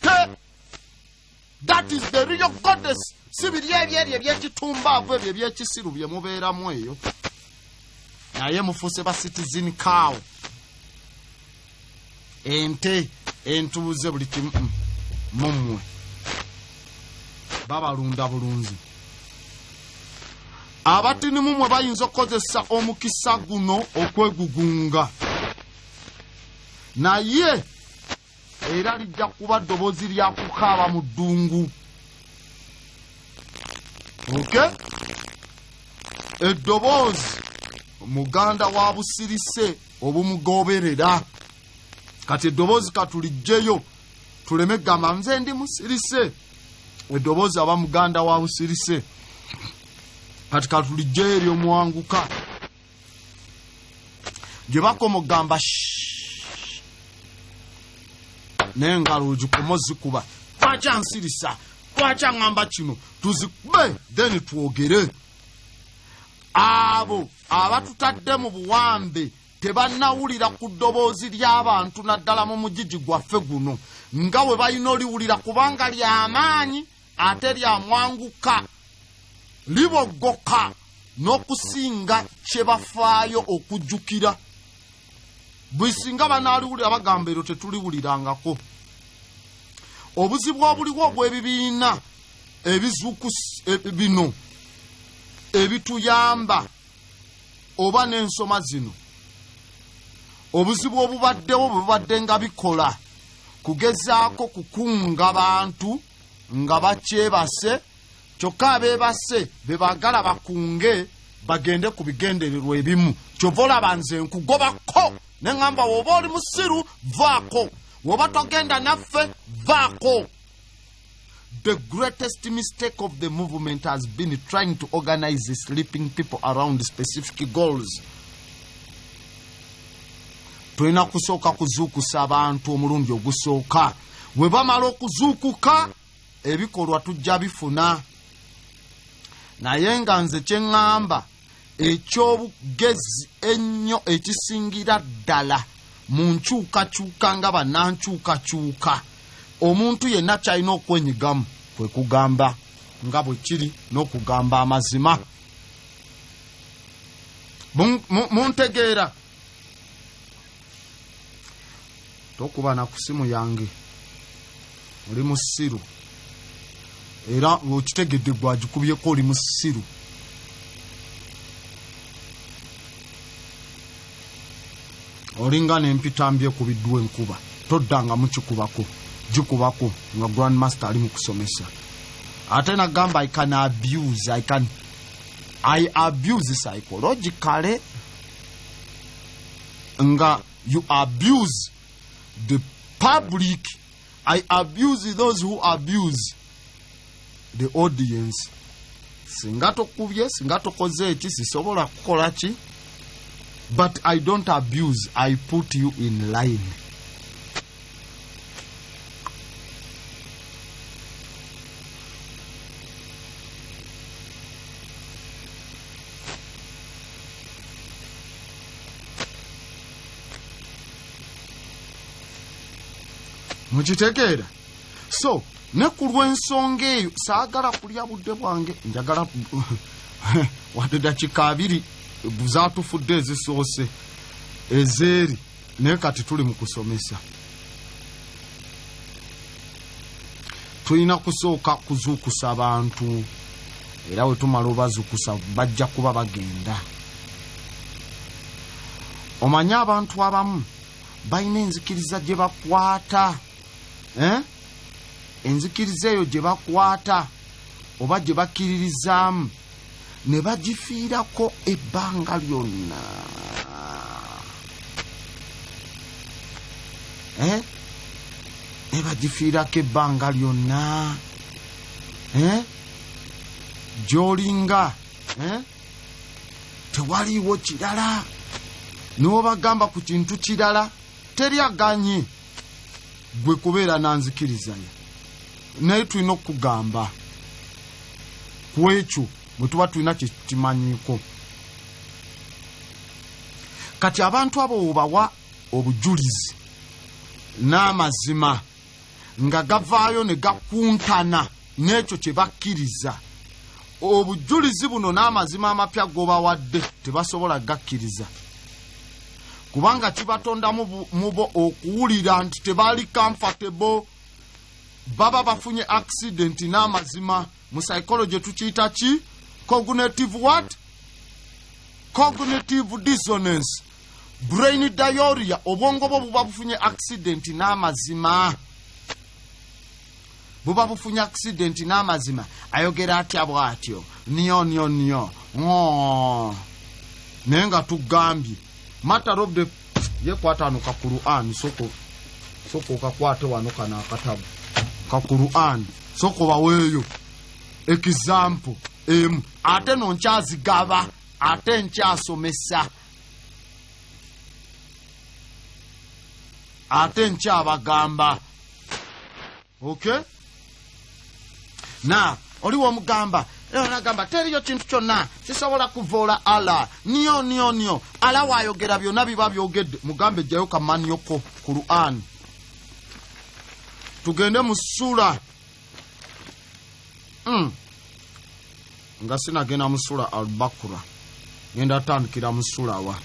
That is the real goddess. Si biri ebyeryo ebyekitumbavu ebyo ebyekisiru bye mubeeramu eyo. Naye mufuuse ba citizen cow. Ente entuuze buli kimu mummwe babalunda bulunzi. Abatini mumwe bayinza okukozesa omukisa guno okwegugunga. Naye era lijja kuba ddoboozi lya kukaaba mu ddungu. Okay? Eddoboozi muganda wa busirise obumugoberera. Kati eddoboozi katulijjeyo tuleme gamba nze ndi musirise. Eddoboozi aba muganda wa busirise. Kati katulijjeyo ery'omuwanguka gye bakoma ogamba n'engalo ogikomo zikuba. Lwaki ansirisa? Lwaki aŋŋamba kino? Tuzikube then twogere. Abo abatutadde mu buwambe tebannawulira ku ddoboozi ly'abantu naddala mu mugigi gwaffe guno nga we balina oliwulira kubanga ly'amaanyi ate lyamwanguka liboggoka n'okusinga kye bafaayo okujjukira. Bwe singa banaaliwulira bagamba eryo tetuliwulirangako. Obuzibu obuliwo obw'ebibiina ebizuukusi bino ebituyamba oba n'ensoma zino obuzibu obubaddewo bubadde nga bikola kugezaako kukunga bantu nga bakyebase kyokka abeebase be baagala bakunge bagende ku bigendererwa ebimu kyova olaba nze nkugobako ne ŋŋamba woba oli musiru vaako woba togenda naffe vaako. The greatest mistake of the movement has been trying to organize the sleeping people around specific goals. Tulina kusooka kuzuukusa abantu omulundi ogusooka. Bwe bamala okuzuukuka ebikolwa tujja bifuna. Naye nga nze kye ŋŋamba eky'obugezi ennyo ekisingira ddala mu nkyukakyuka nga bannankyukakyuka omuntu yenna kyalina okwenyigamu kwe kugamba nga bwe kiri n'okugamba amazima. Muntegeera tokuba na ku simu yange oli musiru era okitegedde gwagikubyeko oli musiru. Olinga n'empitambye kubiddwa enkuba toddanga mukikubako gikubako nga grandmaster ali mu kusomesa. Ate nagamba I abuse psychologically nga you abuse the public. I abuse those who abuse the audience. Singa tokubye singa tokoze eki sisobola kukola ki, but I don't abuse, I put you in line. Mukitegeera? So ne ku lw'ensonga eyo saagala kulya budde bwange njagala wadde dakika abiri zaatufudde ezisoose ezeeri naye kati tuli mu kusomesa. Tulina kusooka kuzuukusa abantu era we tumala obazuukusa bajja kuba bagenda. Omanye abantu abamu balina enzikiriza gye bakwata. Enzikiriza eyo gye bakwata oba gye bakkiririzaamu ne bagifiirako ebbanga lyonna. Ne bagifiirako ebbanga lyonna. Gy'olinga tewaliiwo kirala n'obagamba ku kintu kirala teryaganye gwe kubeera nanzikirizanya. Naye tulina okugamba ku ekyo bwe tuba tulina kye kimanyiiko. Kati abantu abo obawa obujulizi n'amazima nga gavaayo ne gakuntana n'ekyo kye bakkiriza, obujulizi buno n'amazima amapya g'obawadde tebasobola gakkiriza kubanga kibatonda mubo okuwulira nti tebaali comfortable. Baba bafunye accident n'amazima. Mu psychology tukiyita ki? Cognitive what? Cognitive dissonance. Brain diarrhea. Obwongo bwo buba bufunye accident n'amazima. Buba bufunye accident n'amazima. Ayogera atya bw'atyo. Niyo. Naye nga tugambye matter of the yekwatano ka Quran soko kakwate wano kana akatabu ka Quran soko baweyo example ate no nkyazigaba ate nkyasomesa ate nkyabagamba. Okay, na oliwo mugamba nagamba teriyo kintu kyonna kisobola kuvoola ala niyo ala waayogera byonna biba byogedde. Mugambe ejjayo kamanyoko Quran. Tugende mu sura nga sinagenda mu sura Al-Baqara, ngenda tandikira mu sura wa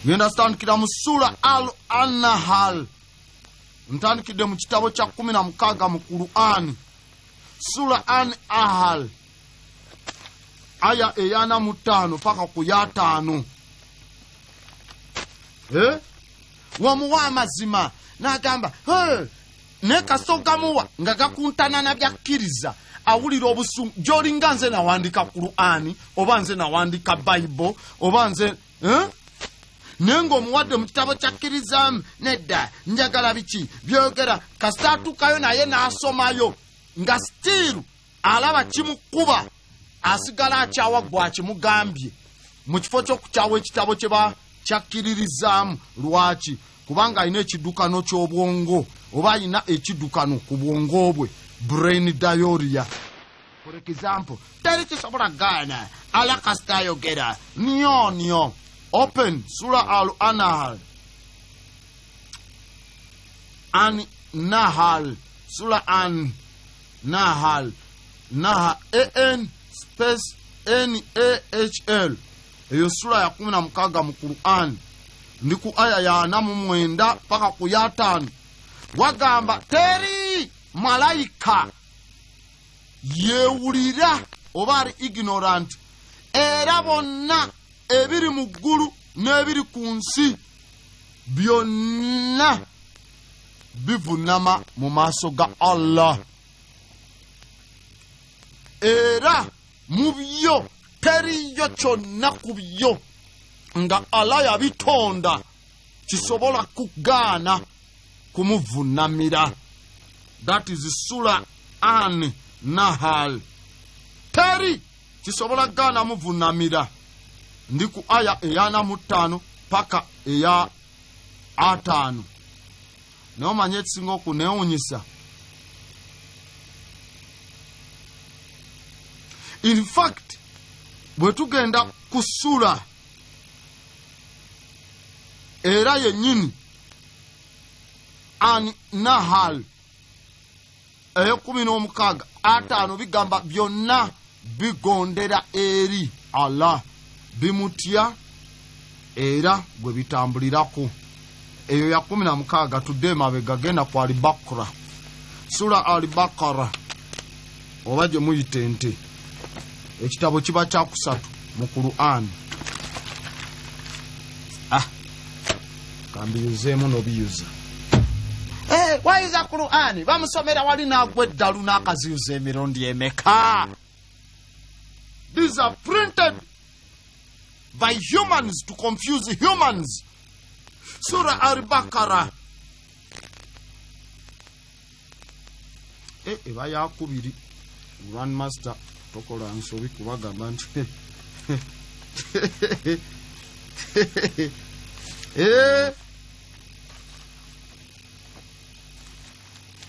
ngenda tandikira mu sura Al-Anhal. Ntandikidde mu kitabo kya 16 mu Quran, sura An-Ahal. aya eyana mu 5 paka ku ya 5 wamuwa amazima n'agamba ne kasogamuwa nga gakuntana na byakkiriza awulira obusungu gy'olinga nze nawandika Qur'ani oba nze nawandika Bible oba nze naye ng'omuwadde mu kitabo kyakkirizamu nedda njagala biki byogera kasitaatukayo naye n'asomayo nga stiiru alaba kimukuba asigala akyawa gwa kimugambye mu kifo ky'okukyawa ekitabo kye bakyakkiririzaamu. Lwaki? Kubanga alina ekiddukano ky'obwongo oba alina ekiddukano ku bwongo bwe, brain diarrhea. For example, teri kisobola gaana ala kasita ayogera nyo open Surah Al-Nahl An-Nahl Surah An-Nahl A-N space N-A-H-L. Eyo sura ya 16 mu Qur'an ndi ku aya ya 4 paka ku ya 5 wagamba teri malaika yewulira oba ari ignorant era bonna ebiri mu ggulu n'ebiri ku nsi byonna bivunama mu maaso ga Allah era mu byo teriyo kyonna ku byo nga Allah yabitonda kisobola kugaana kumuvunamira. That is Surah An-Nahl. Teri kisobola gaana muvunamira. Ndi ku aya eya 5 paka eya 5. Nomanye ekisinga okuneewunyisa. In fact, bwe tugenda ku sura era yennyini An-Nahl eyo 16 5 bigamba byonna bigondera eri Allah bimutya era gwe bitambulirako. Eyo ya 16 tudde mabega genda ku Al-Baqara. Sura Al-Baqara oba gye muyite nte ekitabo kiba kya 3 mu Qur'an. Kambiyuzeemu n'obiyuza. Wayiza Qur'an bamusomera wali n'agwa eddalu n'akaziyuza emirundi emeka. These are printed by humans to confuse humans. Surah Al-Baqarah eba yakubiri Grandmaster tokola nsobi kubagamba nti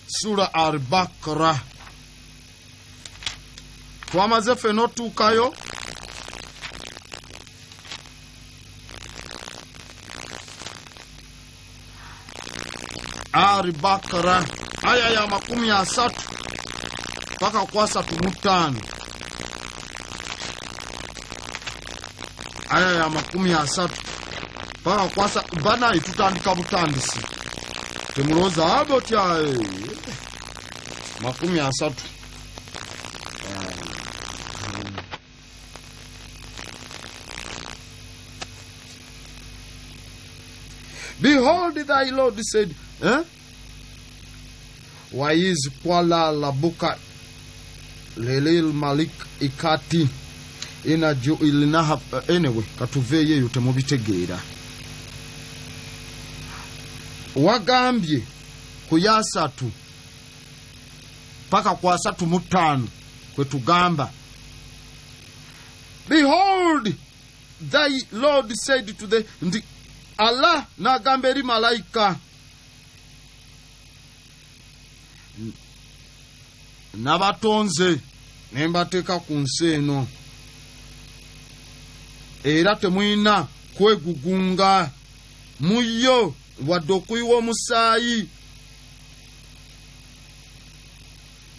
Surah Al-Baqarah twamaze feno tukayo Al-Baqarah aya ya 30 paka kwa 35. Aya ya 30 paka kwa bana itutandika butandisi temuloza abo tya 30. Behold, thy Lord said, Waiz kwala labuka lelil malik ikati ina jo ilinaha. Anyway, katuveye yote mubitegeera. Wagambye ku ya 3 paka kwa 35 kwe tugamba behold thy Lord said to the Allah nagamba eri malaika nabatonze nembateeka ku nsi eno era temuyina kwegugunga muyo wadde okuyiwa omusaayi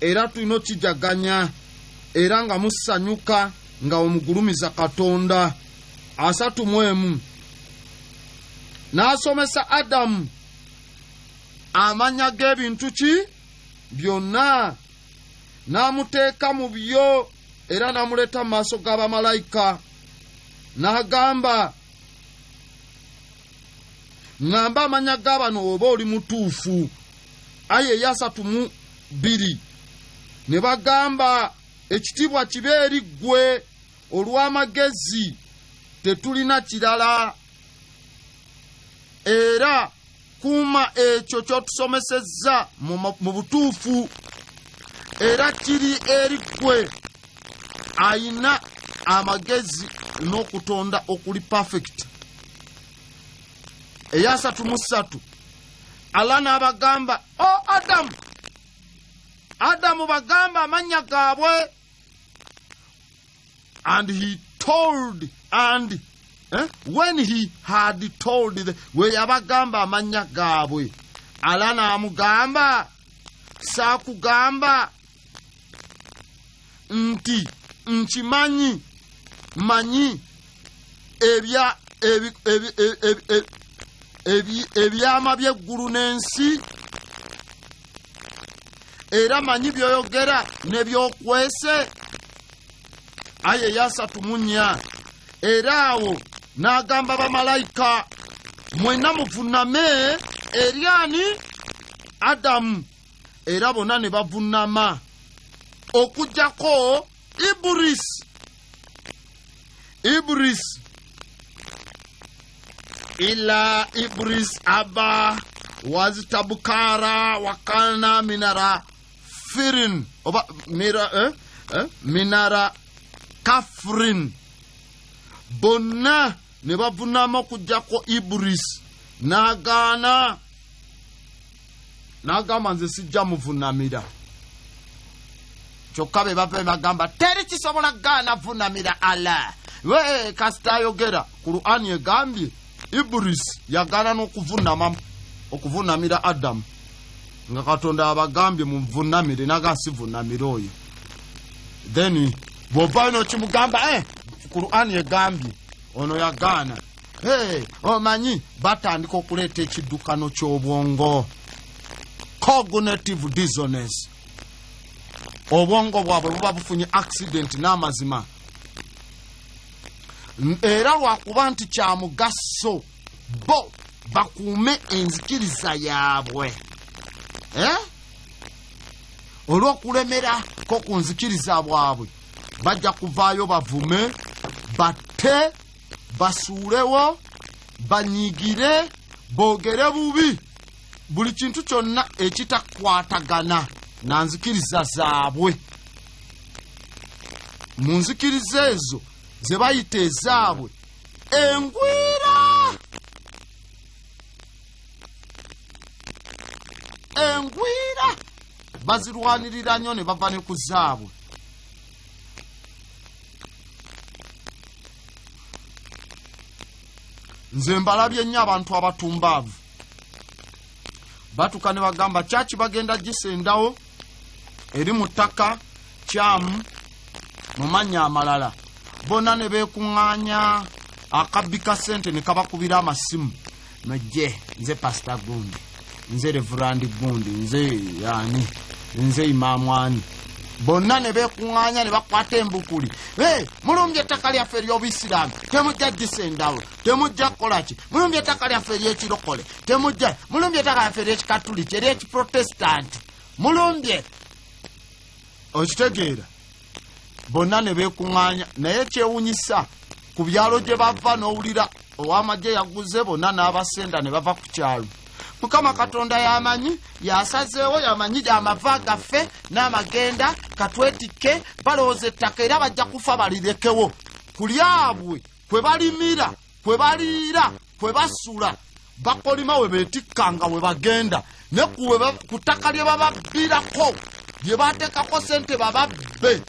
era tulina okijaganya era nga musanyuka nga omugulumiza Katonda. 3 n'asomesa Adamu amanya g'ebintu ki byonna n'amuteeka mu byo era n'amuleta mu maaso g'abamalayika n'agamba, ŋŋamba amanya g'abano oba oli mutuufu. Aya eyasatu mu bbiri. Ne bagamba, ekitiibwa kibe eri ggwe olw'amagezi, tetulina kirala. Era kuuma ekyo ky'otusomesezza mu butuufu, era kiri eri ggwe ayina amagezi n'okutonda okuli perfect. Eyasatu mu ssatu. Allah n'abagamba, o Adamu bagamba amannya gaabwe. And he told, when he had told, we yabagamba amanya gaabwe. Allah n'amugamba, saakugamba nti nkimanyi manyi ebyama by'eggulu n'ensi, era manyi byoyogera ne byokwese. Aya eyasatu mu nnya. Era awo n'agamba bamalayika, mwenna muvuuname eri ani? Adamu. Era bonna ne bavuunama okuggyako Ibris. Ila Ibris aba waztabukara wakana minara firin oba minara kafrin. Bonna ne bavuunama okuggyako Ibris n'agamba nze sijja muvuunamira. Kyokka be bava bagamba teri kisobola gaana vuunamira Allah. We kasita ayogera Qur'an egambye Ibris yagaana n'okuvuunamira Adamu, nga Katonda abagambye muvuunamire naga sivuunamire oyo. Then bw'oba n'okimugamba Qur'an egambye ono yagaana. Omanyi batandika okuleeta ekiddukano ky'obwongo, cognitive dissonance. Obwongo bwabwe buba bufunye accident n'amazima. Era lwakuba nti kya mugaso bo bakuume enzikiriza yaabwe. Olw'okulemera ko ku nzikiriza bwabwe bajja kuvaayo bavume, batte, basuulewo, banyiigire, boogere bubi buli kintu kyonna ekitakwatagana na nzikiriza zaabwe. Mu nzikiriza ezo ze bayita ezaabwe engwira bazirwanirira nnyo ne bava ne ku zaabwe. Nze mbalabye nnyo abantu abatumbaavu batuka ne bagamba kyaki bagenda gisendawo eri mu ttaka kyamu mu mannya amalala. Bonna ne beekuŋŋaanya, akabbi ka ssente ne kabakubira amasimu. Mujje, nze Pastor Gundi, nze Reverend Gundi, nze yani, nze Imaamu ani. Bonna ne beekuŋŋaanya ne bakwata embukuli. Mulumbye ettaka lyaffe ery'Obuyisiraamu, temujja gisendawo, temujja kukola ki? Mulumbye ettaka lyaffe ery'ekirokole, temujja. Mulumbye ettaka lyaffe ery'ekikatuliki, ery'ekiprotestanti, mulumbye. Okitegeera? Bonna ne beekuŋŋaanya, naye kyewunyisa ku byalo gye bava n'owulira ow'amagye yaguze, bonna n'abasenda ne bava ku kyalo. Mukama Katonda yamanyi, yasazeewo, yamanyi amava gaffe n'amagenda katwetike, balowooza ettaka era bajja kufa balirekewo. Ku lyabwe kwe balimira, kwe baliira, kwe basula, bakolima we beetikkanga we bagenda, ne ku ttaka lye bababbirako, lye bateekako ssente bababbe.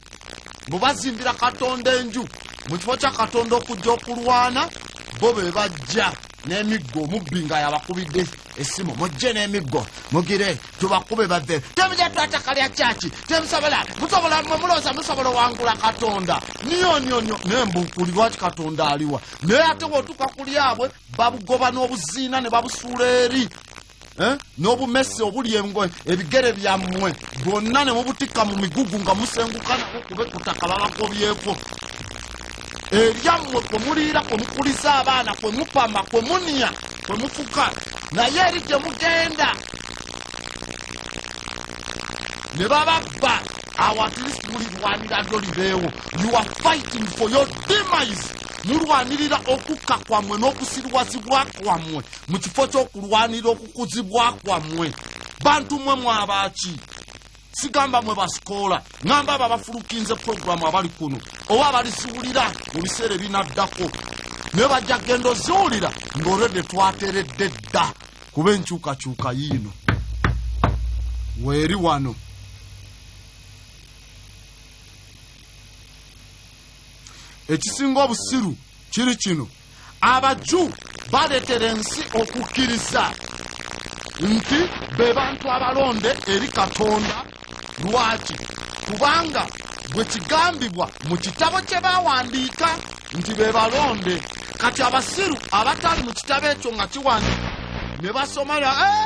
Bwe bazimbira Katonda enju mu kifo kya Katonda okujja okulwana, bo be bajja n'emiggo, omubbi nga yabakubidde essimu, mujje n'emiggo mugire tubakube bave. Temujja twataka lya kyaki, temusobola mulowooza musobola wangula Katonda. Niyo n'embukuli lwaki Katonda aliwa. Naye ate bw'otuuka ku lyabwe babugoba n'obuziina ne babusuula eri. n'obumesi obuli engoye ebigere byammwe bwonna ne mubutika mu migugu nga musenguka nabo kube ku ttaka babagobyeko. Eryammwe kwe muliira, kwe mukuliza abaana, kwe mupama, kwe munya, kwe mufuka, naye eri gye mugenda ne bababba, awo at least mulirwanira lyo libeewo. You are fighting for your demise. Mulwanirira okukka kwammwe n'okusirwazibwa kwammwe mu kifo ky'okulwanira okukuzibwa kwammwe. Bantu mmwe mwabaaki? Sigamba mwe basikoola, ngamba abo abafulukinze puroguramu abali kuno oba abaliziwulira mu biseera ebinaddako ne bajja genda oziwulira ng'olwedde twateredde dda kuba enkyukakyuka yiino weeri wano. Ekisinga obusiru kiri kino: Abaju baleetera ensi okukkiriza nti be bantu abalonde eri Katonda. Lwaki? Kubanga bwe kigambibwa mu kitabo kye baawandiika nti be balonde. Kati abasiru abatali mu kitabo ekyo nga kiwandiika ne basomera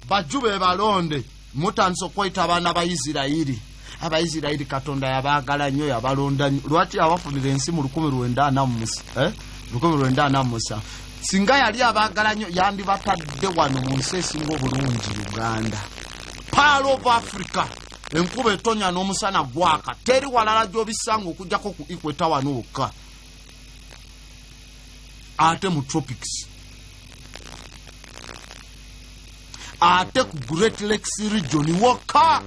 baju be balonde, mutandise okweyita abaana ba Isirayiri. Abaisirayiri Katonda yabaagala nnyo, yabalonda nnyo. Lwaki abafunira ensi mu 1947? Singa yali abaagala nnyo yandibatadde wano mu nsi esinga obulungi, Uganda. Pearl of Africa. Enkuba etonya n'omusana gwaka, teri walala gy'obisanga okujjako ku equator wano wokka. Ate mu tropics, ate ku Great Lakes region wokka.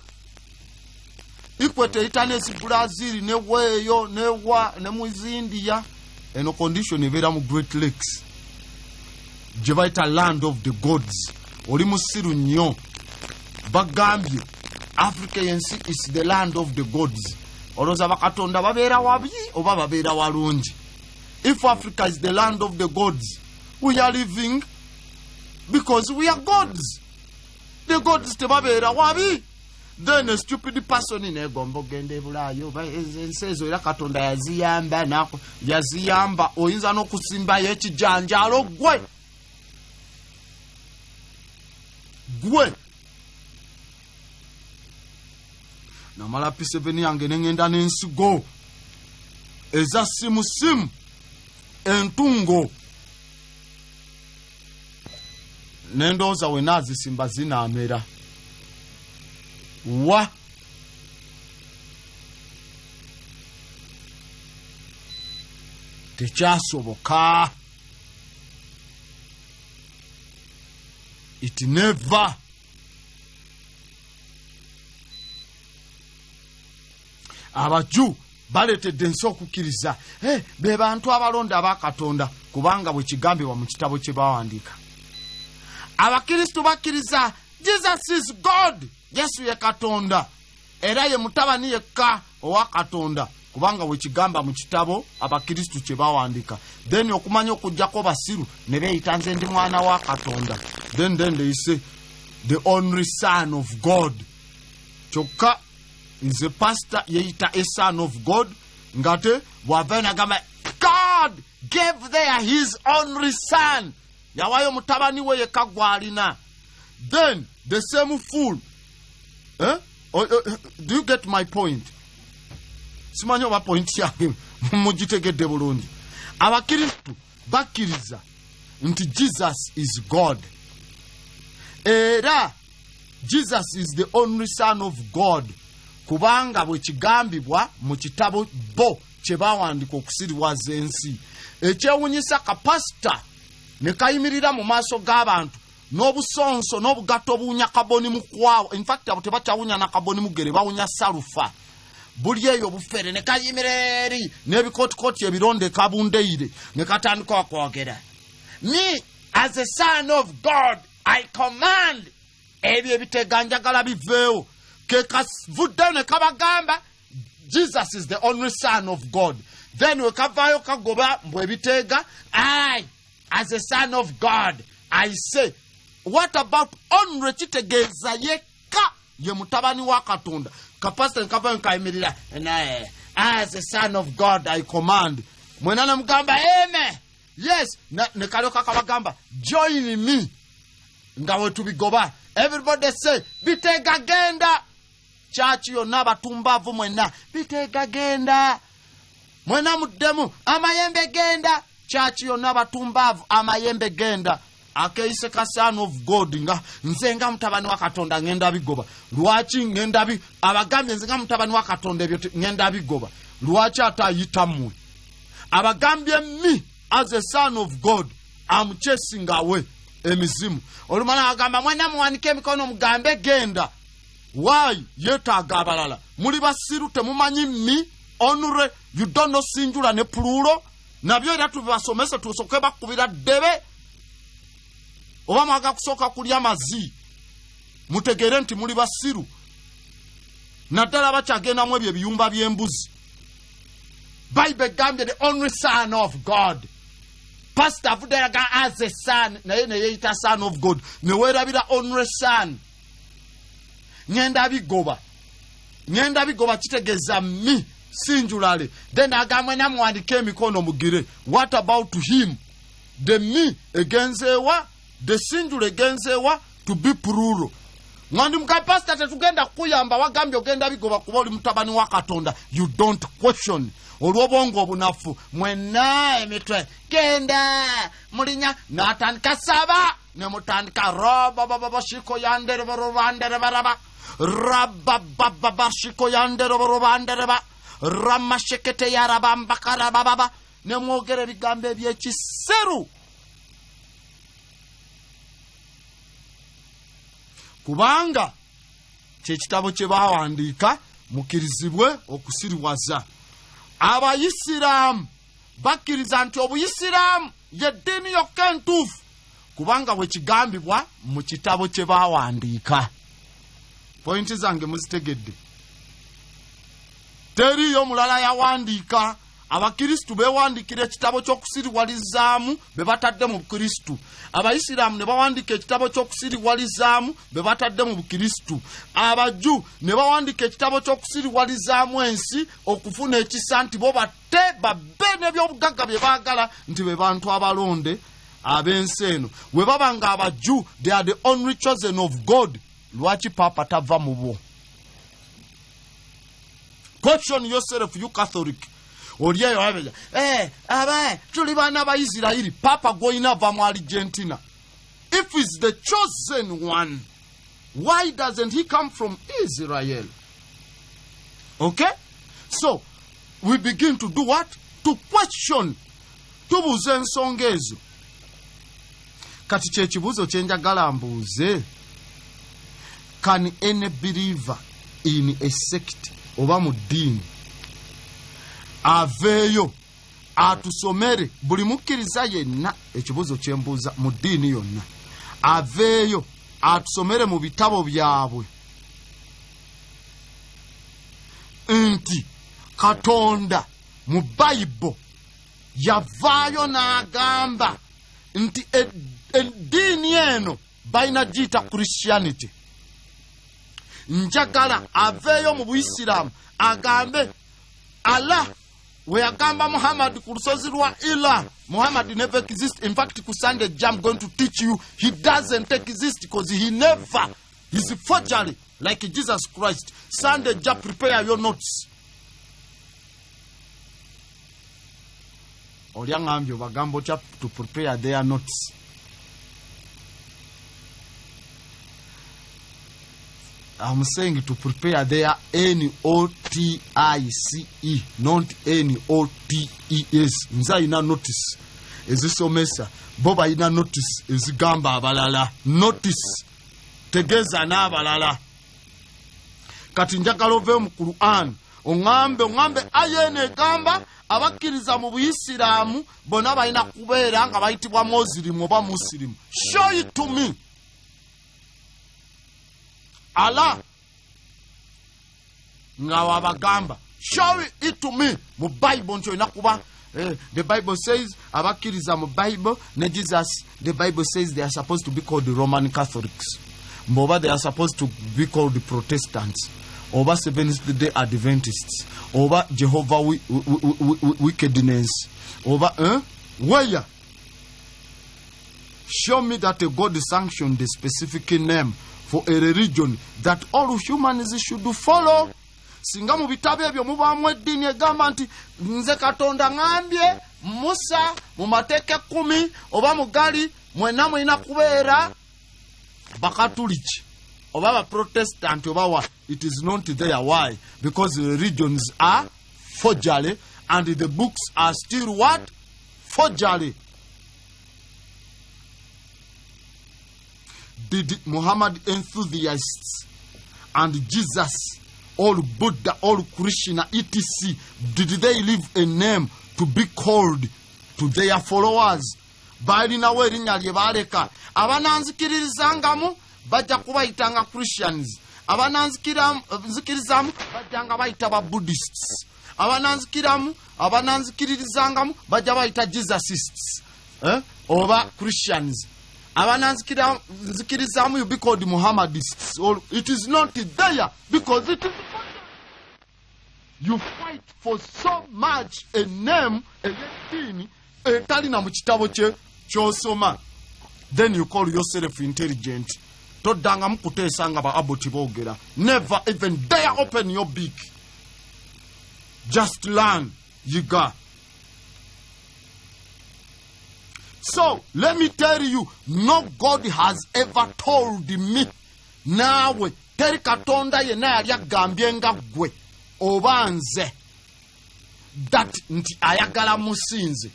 Equator itanesi Brazil ne weeyo ne mu India. Eno condition ebeera mu Great Lakes gye bayita land of the gods. Oli musiru nnyo. Bagambye Africa yensi is the land of the gods. Olowooza bakatonda babeera wabi oba babeera walungi? If Africa is the land of the gods, we are living because we are gods. The gods tebabeera wabi. Then a stupid person in a gombo gende bulayo says era Katonda yaziyamba oyinza n'okusimba y'ekijanjaalo gwe namala P7 yange nengenda n'ensigo eza simu entungo nendooza we naazisimba zinaamera wa tekyasoboka. It never. Abaju baleetedde ensi okukkiriza be bantu abalonda aba Katonda kubanga bwe kigambibwa mu kitabo kye bawandiika. Abakristo bakkiriza Jesus is God. Yesu ye Katonda era ye mutabani yekka owa Katonda kubanga we kigamba mu kitabo abakristo kye bawandiika. Then okumanya okujjako basiru ne beeyita nze ndi mwana wa Katonda. Then they say the only son of God. Kyokka nze pastor yeeyita a son of God ngate bw'ava n'agamba God gave there his only son. Yawayo mutabani we yekka gw'alina. Then the same fool. Do you get my point? Simanyi oba point yange mugitegedde bulungi. Abakristo bakkiriza nti Jesus is God. Era Jesus is the only son of God. Kubanga bwe kigambibwa mu kitabo bo kye bawandiika okusiriwaza ensi. Ekyewunyisa kapasita ne kayimirira mu maaso g'abantu n'obusonso n'obugatto obuwunya kaboni mu kwawo. In fact abo tebakyawunya na kaboni mugere, bawunya salufa. Buli eyo obufere ne kayimirira eri n'ebikotikoti ebironde kabundeire ne katandika okwogera. Me as a son of God I command. Ebyo ebitega njagala biveewo. Ke kavudde ne kabagamba Jesus is the only son of God. Then we kavaayo kagoba mbwe ebiteega. I as a son of God I say, what about only kitegeeza yekka ye mutabani wa Katonda? Kapasita nkavayo nkayimirira as a son of God I command. Mwena mugamba amen. Yes, ne kalyoka kabagamba join me nga we tubigoba. Everybody say bitega genda. Church yonna abatumbavu mwena bitega genda. Mwena muddemu amayembe genda. Church yonna abatumbavu amayembe genda. Akeise ka son of God nga nzenga mutabani wa Katonda ngenda bigoba. Lwaki ngenda bi abagambye nzenga mutabani wa Katonda ebyo ngenda bigoba. Lwaki atayita mmwe? Abagambye mi as a son of God I'm chasing away emizimu. Olumana agamba mwena muwanike emikono mugambe genda. Why? Yetaaga abalala. Muli basiru temumanyi mi onure you don't know sinjula ne plural. Nabyo era tubasomesa tusoke bakubira debe. Oba mwaga kusoka kulya mazi. Mutegere nti muli basiru. Naddala bakyagenda mu ebyo ebiyumba by'embuzi. Bible gambye the only son of God. Pastor Vuderaga as a son. Naye yeyita son of God. Newerabira only son. Ngenda bigoba kitegeza mi sinjulale. Then agamwe namuwandike emikono mugire. What about him? The me against ewa, the sinjule against ewa, to be plural. Mwandi muka pastor tetugenda kuyamba wagambye ogenda bigoba kuba oli mutabani wa Katonda. You don't question. Olwobongo obunafu mwena emitwe genda mulinya natandika saba ne mutandika roba baba shiko yandere barobandere baraba rabba baba shiko yandere barobandere ba ramashekete yarabamba karababa ne mwogere bigambe byekiseru. Kubanga kyekitabo kye bawandiika mukirizibwe okusiriwaza. Abayisiraamu bakkiriza nti obuyisiraamu yeddiini yokka entuufu kubanga bwe kigambibwa mu kitabo kye bawandiika. Pointi zange muzitegedde. Teriyo mulala yawandiika. Abakristu bewandiikira ekitabo ky'okusiriwalizaamu be batadde mu Bukristu. Abayisiraamu ne bawandiika ekitabo ky'okusiriwalizaamu be batadde mu Bukristu. Abaju ne bawandiika ekitabo ky'okusiriwalizaamu ensi okufuna ekisa nti bo batte babbe n'ebyobugagga bye baagala nti be bantu abalonde ab'ensi eno. We baba nga abaju they are the only chosen of God. Lwaki papa tava mu bo? Question yourself, you Catholic. Oliyeyo abeja abae tuli bana ba Israeli. Papa goina va mu Argentina. If he's the chosen one, why doesn't he come from Israel? Okay, so we begin to do what? To question. Tubuze ensonga ezo. Kati kyekibuuzo kye njagala mbuuze. Can any believer in a sect oba mu ddiini aveeyo atusomere buli mukkiriza yenna? Ekibuuzo kye mbuuza mu ddiini yonna. Aveeyo atusomere mu bitabo byabwe nti Katonda mu Bible yavaayo n'agamba nti eddiini eno balina giyita Christianity. Njagala aveeyo mu Buisiraamu agambe Allah we agamba Muhammad ku lusozi lwa Ila. Muhammad never exists. In fact, ku Sunday I'm going to teach you he doesn't exist because he never. He's a forgery like Jesus Christ. Sunday just prepare your notes. Oliangambyo bagambo cha to prepare their notes. I'm saying to prepare their NOTICE, not NOTES. Nza ina notice. Ezisomesa. Boba ina notice. Ezigamba abalala. Notice. Tegeza na abalala. Kati njagala ove mu Quran. Ongambe ayene gamba abakkiriza mu Buisiraamu bona balina kubeera nga bayitibwa Muslim oba Muslim. Show it to me. Allah nga wabagamba show it to me mu Bible nti olina kuba the Bible says abakkiriza mu Bible ne Jesus. The Bible says they are supposed to be called the Roman Catholics. Mboba they are supposed to be called the Protestants. Oba Seventh-day Adventists. Oba Jehovah wickedness. Oba where Show me that a God sanctioned a specific name for a religion that all humans should follow. Singa mu bitabo ebyo mubaamu eddiini egamba nti nze Katonda ngambye Musa mu mateeka 10 oba mugali mwena mwina kubeera bakatuliki oba ba Protestant oba wa. It is not there. Why? Because the religions are forgery and the books are still what? Forgery. Did Muhammad enthusiasts and Jesus, all Buddha, all Krishna, etc., did they leave a name to be called to their followers? Balina werinnya lye baleka. Abananzikiririzangamu bajja kubayitanga Christians. Abananzikirizamu bajjanga bayita ba Buddhists. Abananzikiririzangamu bajja bayita Jesusists. Oba Christians. Abananzikirizamu you be called Muhammadists. Or it is not there because it is you fight for so much a name, a destiny, etali na mu kitabo kye ky'osoma. Then you call yourself intelligent. Todanga mukuteesa nga ba aboti boogera. Never even dare open your beak. Just learn, yiga. So, let me tell you, no God has ever told me, nawe, teri Katonda yenna yali agambye nga gwe, oba nze, that nti ayagala musinze.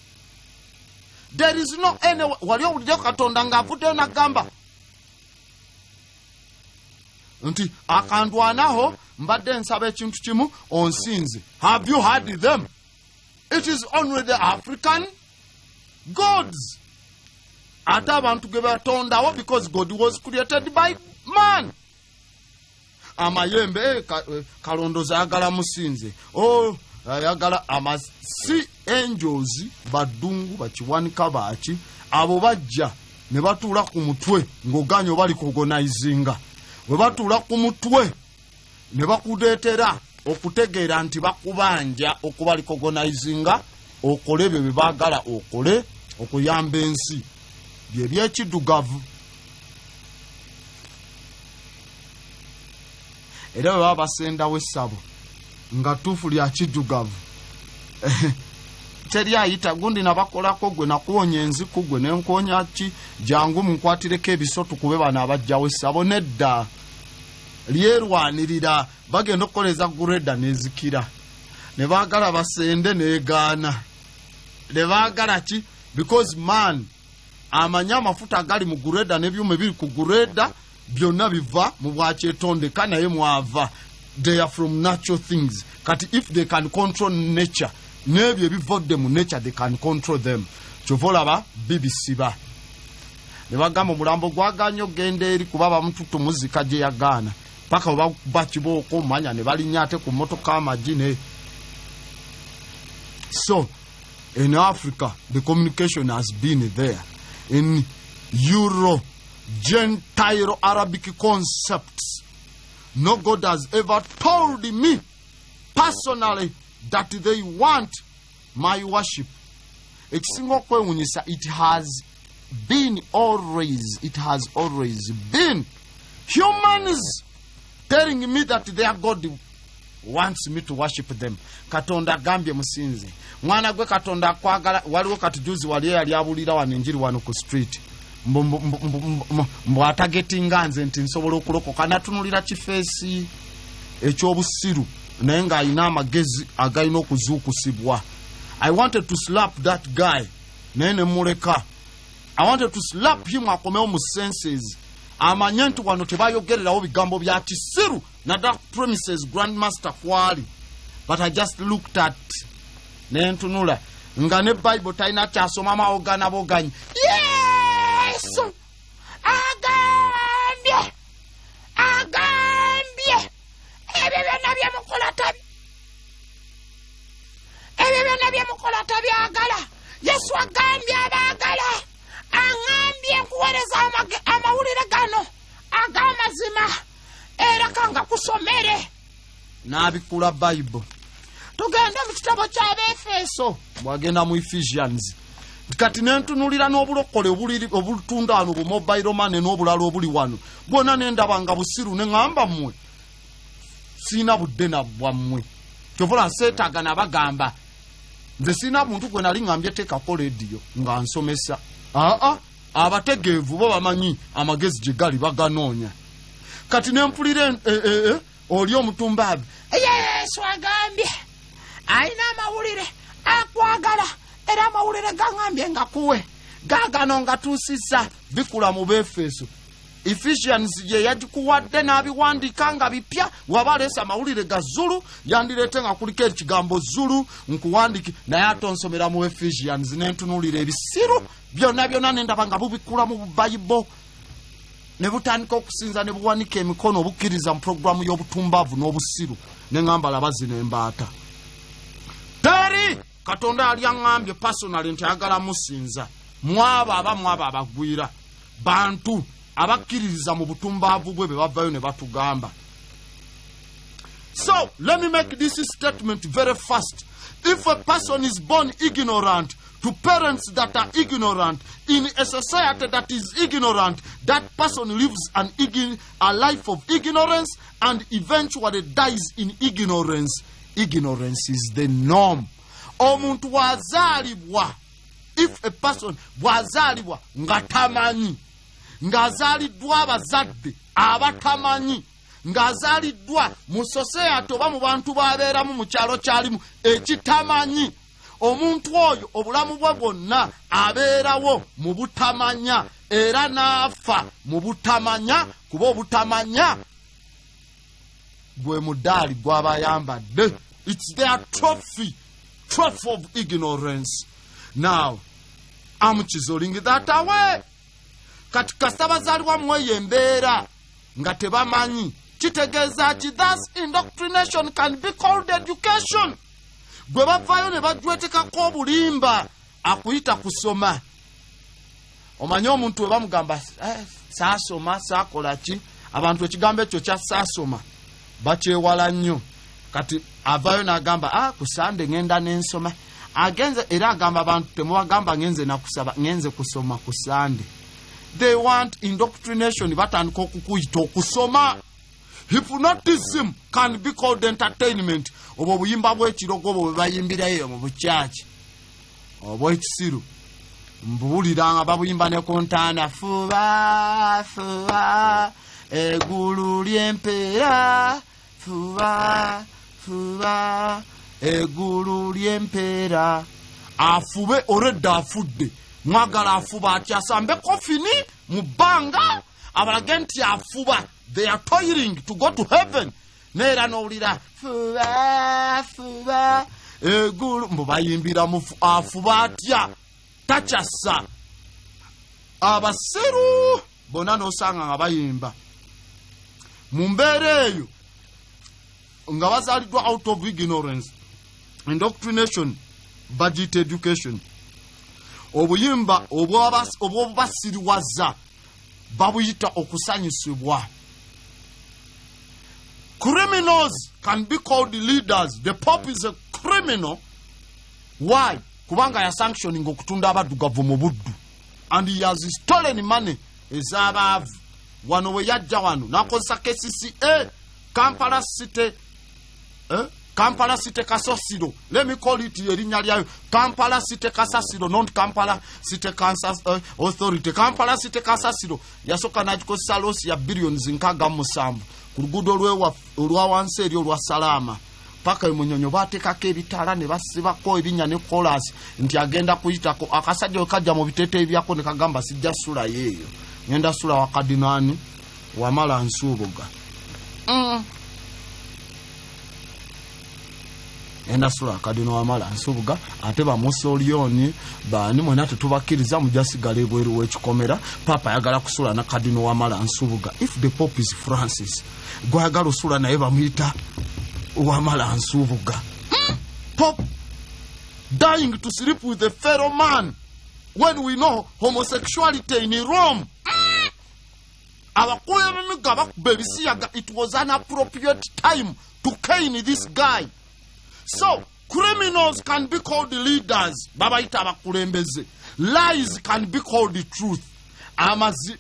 There is no any wali owulidde Katonda ng'avuddeyo n'agamba nti akandwanaho mbadde nsaba ekintu kimu onsinze. Have you heard them? It is only the African gods. Ate abantu ge batondawo because God was created by man. Amayembe kalondoza ayagala musinze. Oh, ayagala amasi angels badungu bakiwanika baki abo bajja ne batuula ku mutwe ng'oganya bali kugonaizinga. Bwe batuula ku mutwe ne bakudeetera okutegeera nti bakubanja okubali kugonaizinga okole bye bye baagala okole okuyamba ensi bye by'ekiddugavu. Era bwe baba basendawo essabo nga tuufu lya kiddugavu teri ayita gundi nabakolako gwe nakuwonya enziku gwe nenkonya ki jangu munkwatireko ebisoto kube bano abajjawo essabo. Nedda lyerwanirira bagenda okukoleza gureda nezikira ne baagala basende neegaana ne baagala ki because man amanya amafuta agali mu gureda n'ebyuma ebiri ku gureda byonna biva mu bwakyetondeka naye mwava. They are from natural things. Kati if they can control nature, n'ebyo ebivodde mu nature they can control them. Kyova olaba bibisiba ne bagamba omulambo gwaganya ogenda eri kuba bamututu muzika gye yagaana paka oba bakibooko omanya ne balinnya ate ku mmotoka amagi ne. So in Africa the communication has been there. In Euro Gentile Arabic concepts, no God has ever told me personally that they want my worship. Ekisinga okwewunyisa, it has always been humans telling me that their God wants me to worship them. Katonda gambye musinze. Mwana gwe Katonda akwagala. Waliwo katujuzi wali yali abulira wano enjiri wano ku street. Mbu atagetinga nze nti nsobola okulokoka. Natunulira kifeesi ekyobusiru naye ng'alina amagezi agalina okuzuukusibwa. I wanted to slap that guy naye ne muleka. I wanted to slap him akomewo mu senses. Amanye nti wano tebayogererawo bigambo bya kisiru na that premises grandmaster kwali. But I just looked at nentunula nga ne Bible talina kyasoma maogana boganyi. Yesu agambye ebyo byonna byemukola tabyagala. Yesu agambye abaagala. Angambye nkuweereza amawulire gano ag'amazima era kanga kusomere. N'abikula Bible. Tugenda mu kitabo ky'Abaefeso. Bwagenda mu Ephesians. kati nentunulira n'obulokole obulutunda wano bu mobile money n'obulala obuli wano bwona nendaba nga busiru ne ngamba mmwe sina budde na bwammwe kyovula seetaga nabagamba nze sina muntu gwe nali ngambye teekako rediyo nga nsomesa abategeevu bo bamanyi amagezi gye gali baganoonya kati nempulira oli omutumbaabi Yesu agambye alina amawulire akwagala era amawulire gangambye nga kuwe gaagano nga tuusisa bikula mu Befeso Ephesians gye yagikuwadde n'abiwandiika nga bipya waba aleesa amawulire ga Zulu yandireete nga kuliko ekigambo Zulu nkuwandiki naye ate onsomera mu Ephesians nentunuulira ebisiru byonna nendaba nga bubikula mu Bayibuli ne butandika okusinza ne buwanika emikono obukkiriza mu programu y'obutumbaavu n'obusiru ne ngamba laba zino embaata teri Katonda ali aŋŋambye personally nti ayagala musinza mwaba abagwira bantu abakkiririza mu butumbaavu bwe bavayo ne batugamba. So let me make this statement very fast. If a person is born ignorant to parents that are ignorant in a society that is ignorant, that person lives a life of ignorance and eventually dies in ignorance. Ignorance is the norm. Omuntu wazalibwa, if a person wazalibwa ngatamanyi, ngazaliddwa abazadde abatamanyi, ngazaliddwa mu society oba mu bantu babeeramu mu kyalo kyalimu ekitamanyi, omuntu oyo obulamu bwe bwonna abeerawo mu butamanya era n'afa mu butamanya kuba obutamanya gwe mudaali gw'abayambadde. It's their trophy of ignorance. Now I'm chiseling that away. Kati kasita bazaalibwa mu eyo embeera nga tebamanyi kitegeeza ki thus indoctrination can be called education. Gwe bavaayo ne bajwetekako obulimba akuyita kusoma. Omanyi omuntu we bamugamba saasoma saakola ki, abantu ekigambo ekyo kya saasoma bakyewala nnyo. Kati avaayo n'agamba ku Sande ngenda n'ensoma. Agenze era agamba abantu temubagamba ngenze kusoma ku Sande. They want indoctrination batandika okukuyita okusoma. Hypnotism can be called entertainment. Obwo buyimba bw'ekirogo obwo bwe bayimbirayo mu bukyaki obw'ekisiru mbuwuliranga babuyimba ne ku ntaana fuba fuba eggulu ly'empeera fuba fuba eggulu ly'empeera. Afube oredda afudde mwagala afuba atyasambe kofini mu bbanga abalage nti afuba. They are toiling to go to heaven. Neera n'owulira fuba fuba eggulu mbu bayimbira mu afuba atya takyassa. Abasiru bonna n'osanga nga bayimba mu mbeera eyo nga bazaaliddwa out of ignorance, indoctrination, budget education. Obuyimba obw'obubasiriwaza babuyita okusanyusibwa. Criminals can be called leaders. The Pope is a criminal. Why? Kubanga ya sanctioning okutunda abaddugavu mu buddu. And he has stolen money ez'abaavu. Wano we yajja wano nakozesa KCCA Kampala City Kampala City Kasasiro. Let me call it erinnya lyayo Kampala City Kasasiro, not Kampala City Cancer Authority. Kampala City Kasasiro yasoka nagikozesa losi ya billions nkaga musanvu ku luguudo olwa wansi eri olwa Salama paka Munyonyo bateekako ebitala ne basibako ebinnya ne kolasi nti agenda kuyitako. Akasajja we kajja mu biteeteeyi byako ne kagamba sijja sula yeeyo, ngenda sula wa Kadinani Wamala Nsubuga. Enda sula Kadino Wamala Nsubuga ate ba Musolioni bani mwena tetubakkiriza mujasigala ebweru w'ekikomera. Papa ayagala kusula na Kadino Wamala Nsubuga. If the Pope is Francis, gwayagala osula naye bamuyita Wamala Nsubuga. Pope dying to sleep with a fellow man when we know homosexuality in Rome. It was an appropriate time to cane this guy. So, Criminals can be called leaders. Babayita abakulembeze. Lies can be called the truth.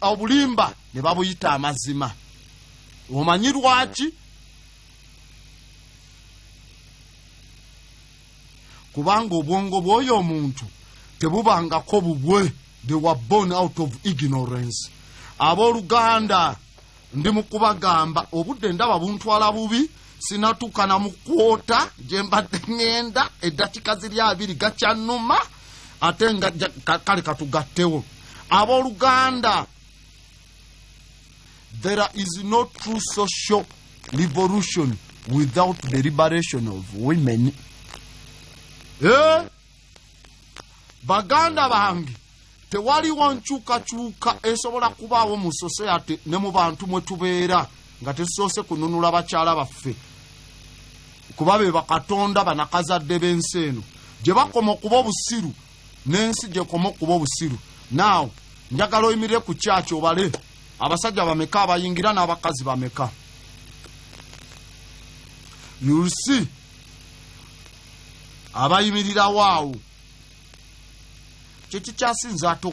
Obulimba ne babuyita amazima. Omanyi lwaki? Kubanga obwongo bw'oyo omuntu tebubangako bubwe. They were born out of ignorance. Abooluganda ndi mu kubagamba obudde ndaba buntwala bubi. Sinatuuka na mu kwota gye mbadde ŋŋenda eddakiika ziri 2 gakyannuma ate nga kale katugattewo. Abooluganda, there is no true social revolution without the liberation of women. Baganda bange, tewaliwo nkyukakyuka esobola kubaawo mu society ne mu bantu mwe tubeera nga tetusoose kununula bakyala baffe. Kuba be bakatonda banakazadde b'ensi eno gye bakoma okuba obusiru n'ensi gye koma okuba obusiru. Now njagala oyimirire ku kyaki obale abasajja bameka abayingira n'abakazi bameka. You'll see abayimirira waawo kye kikyasinza ate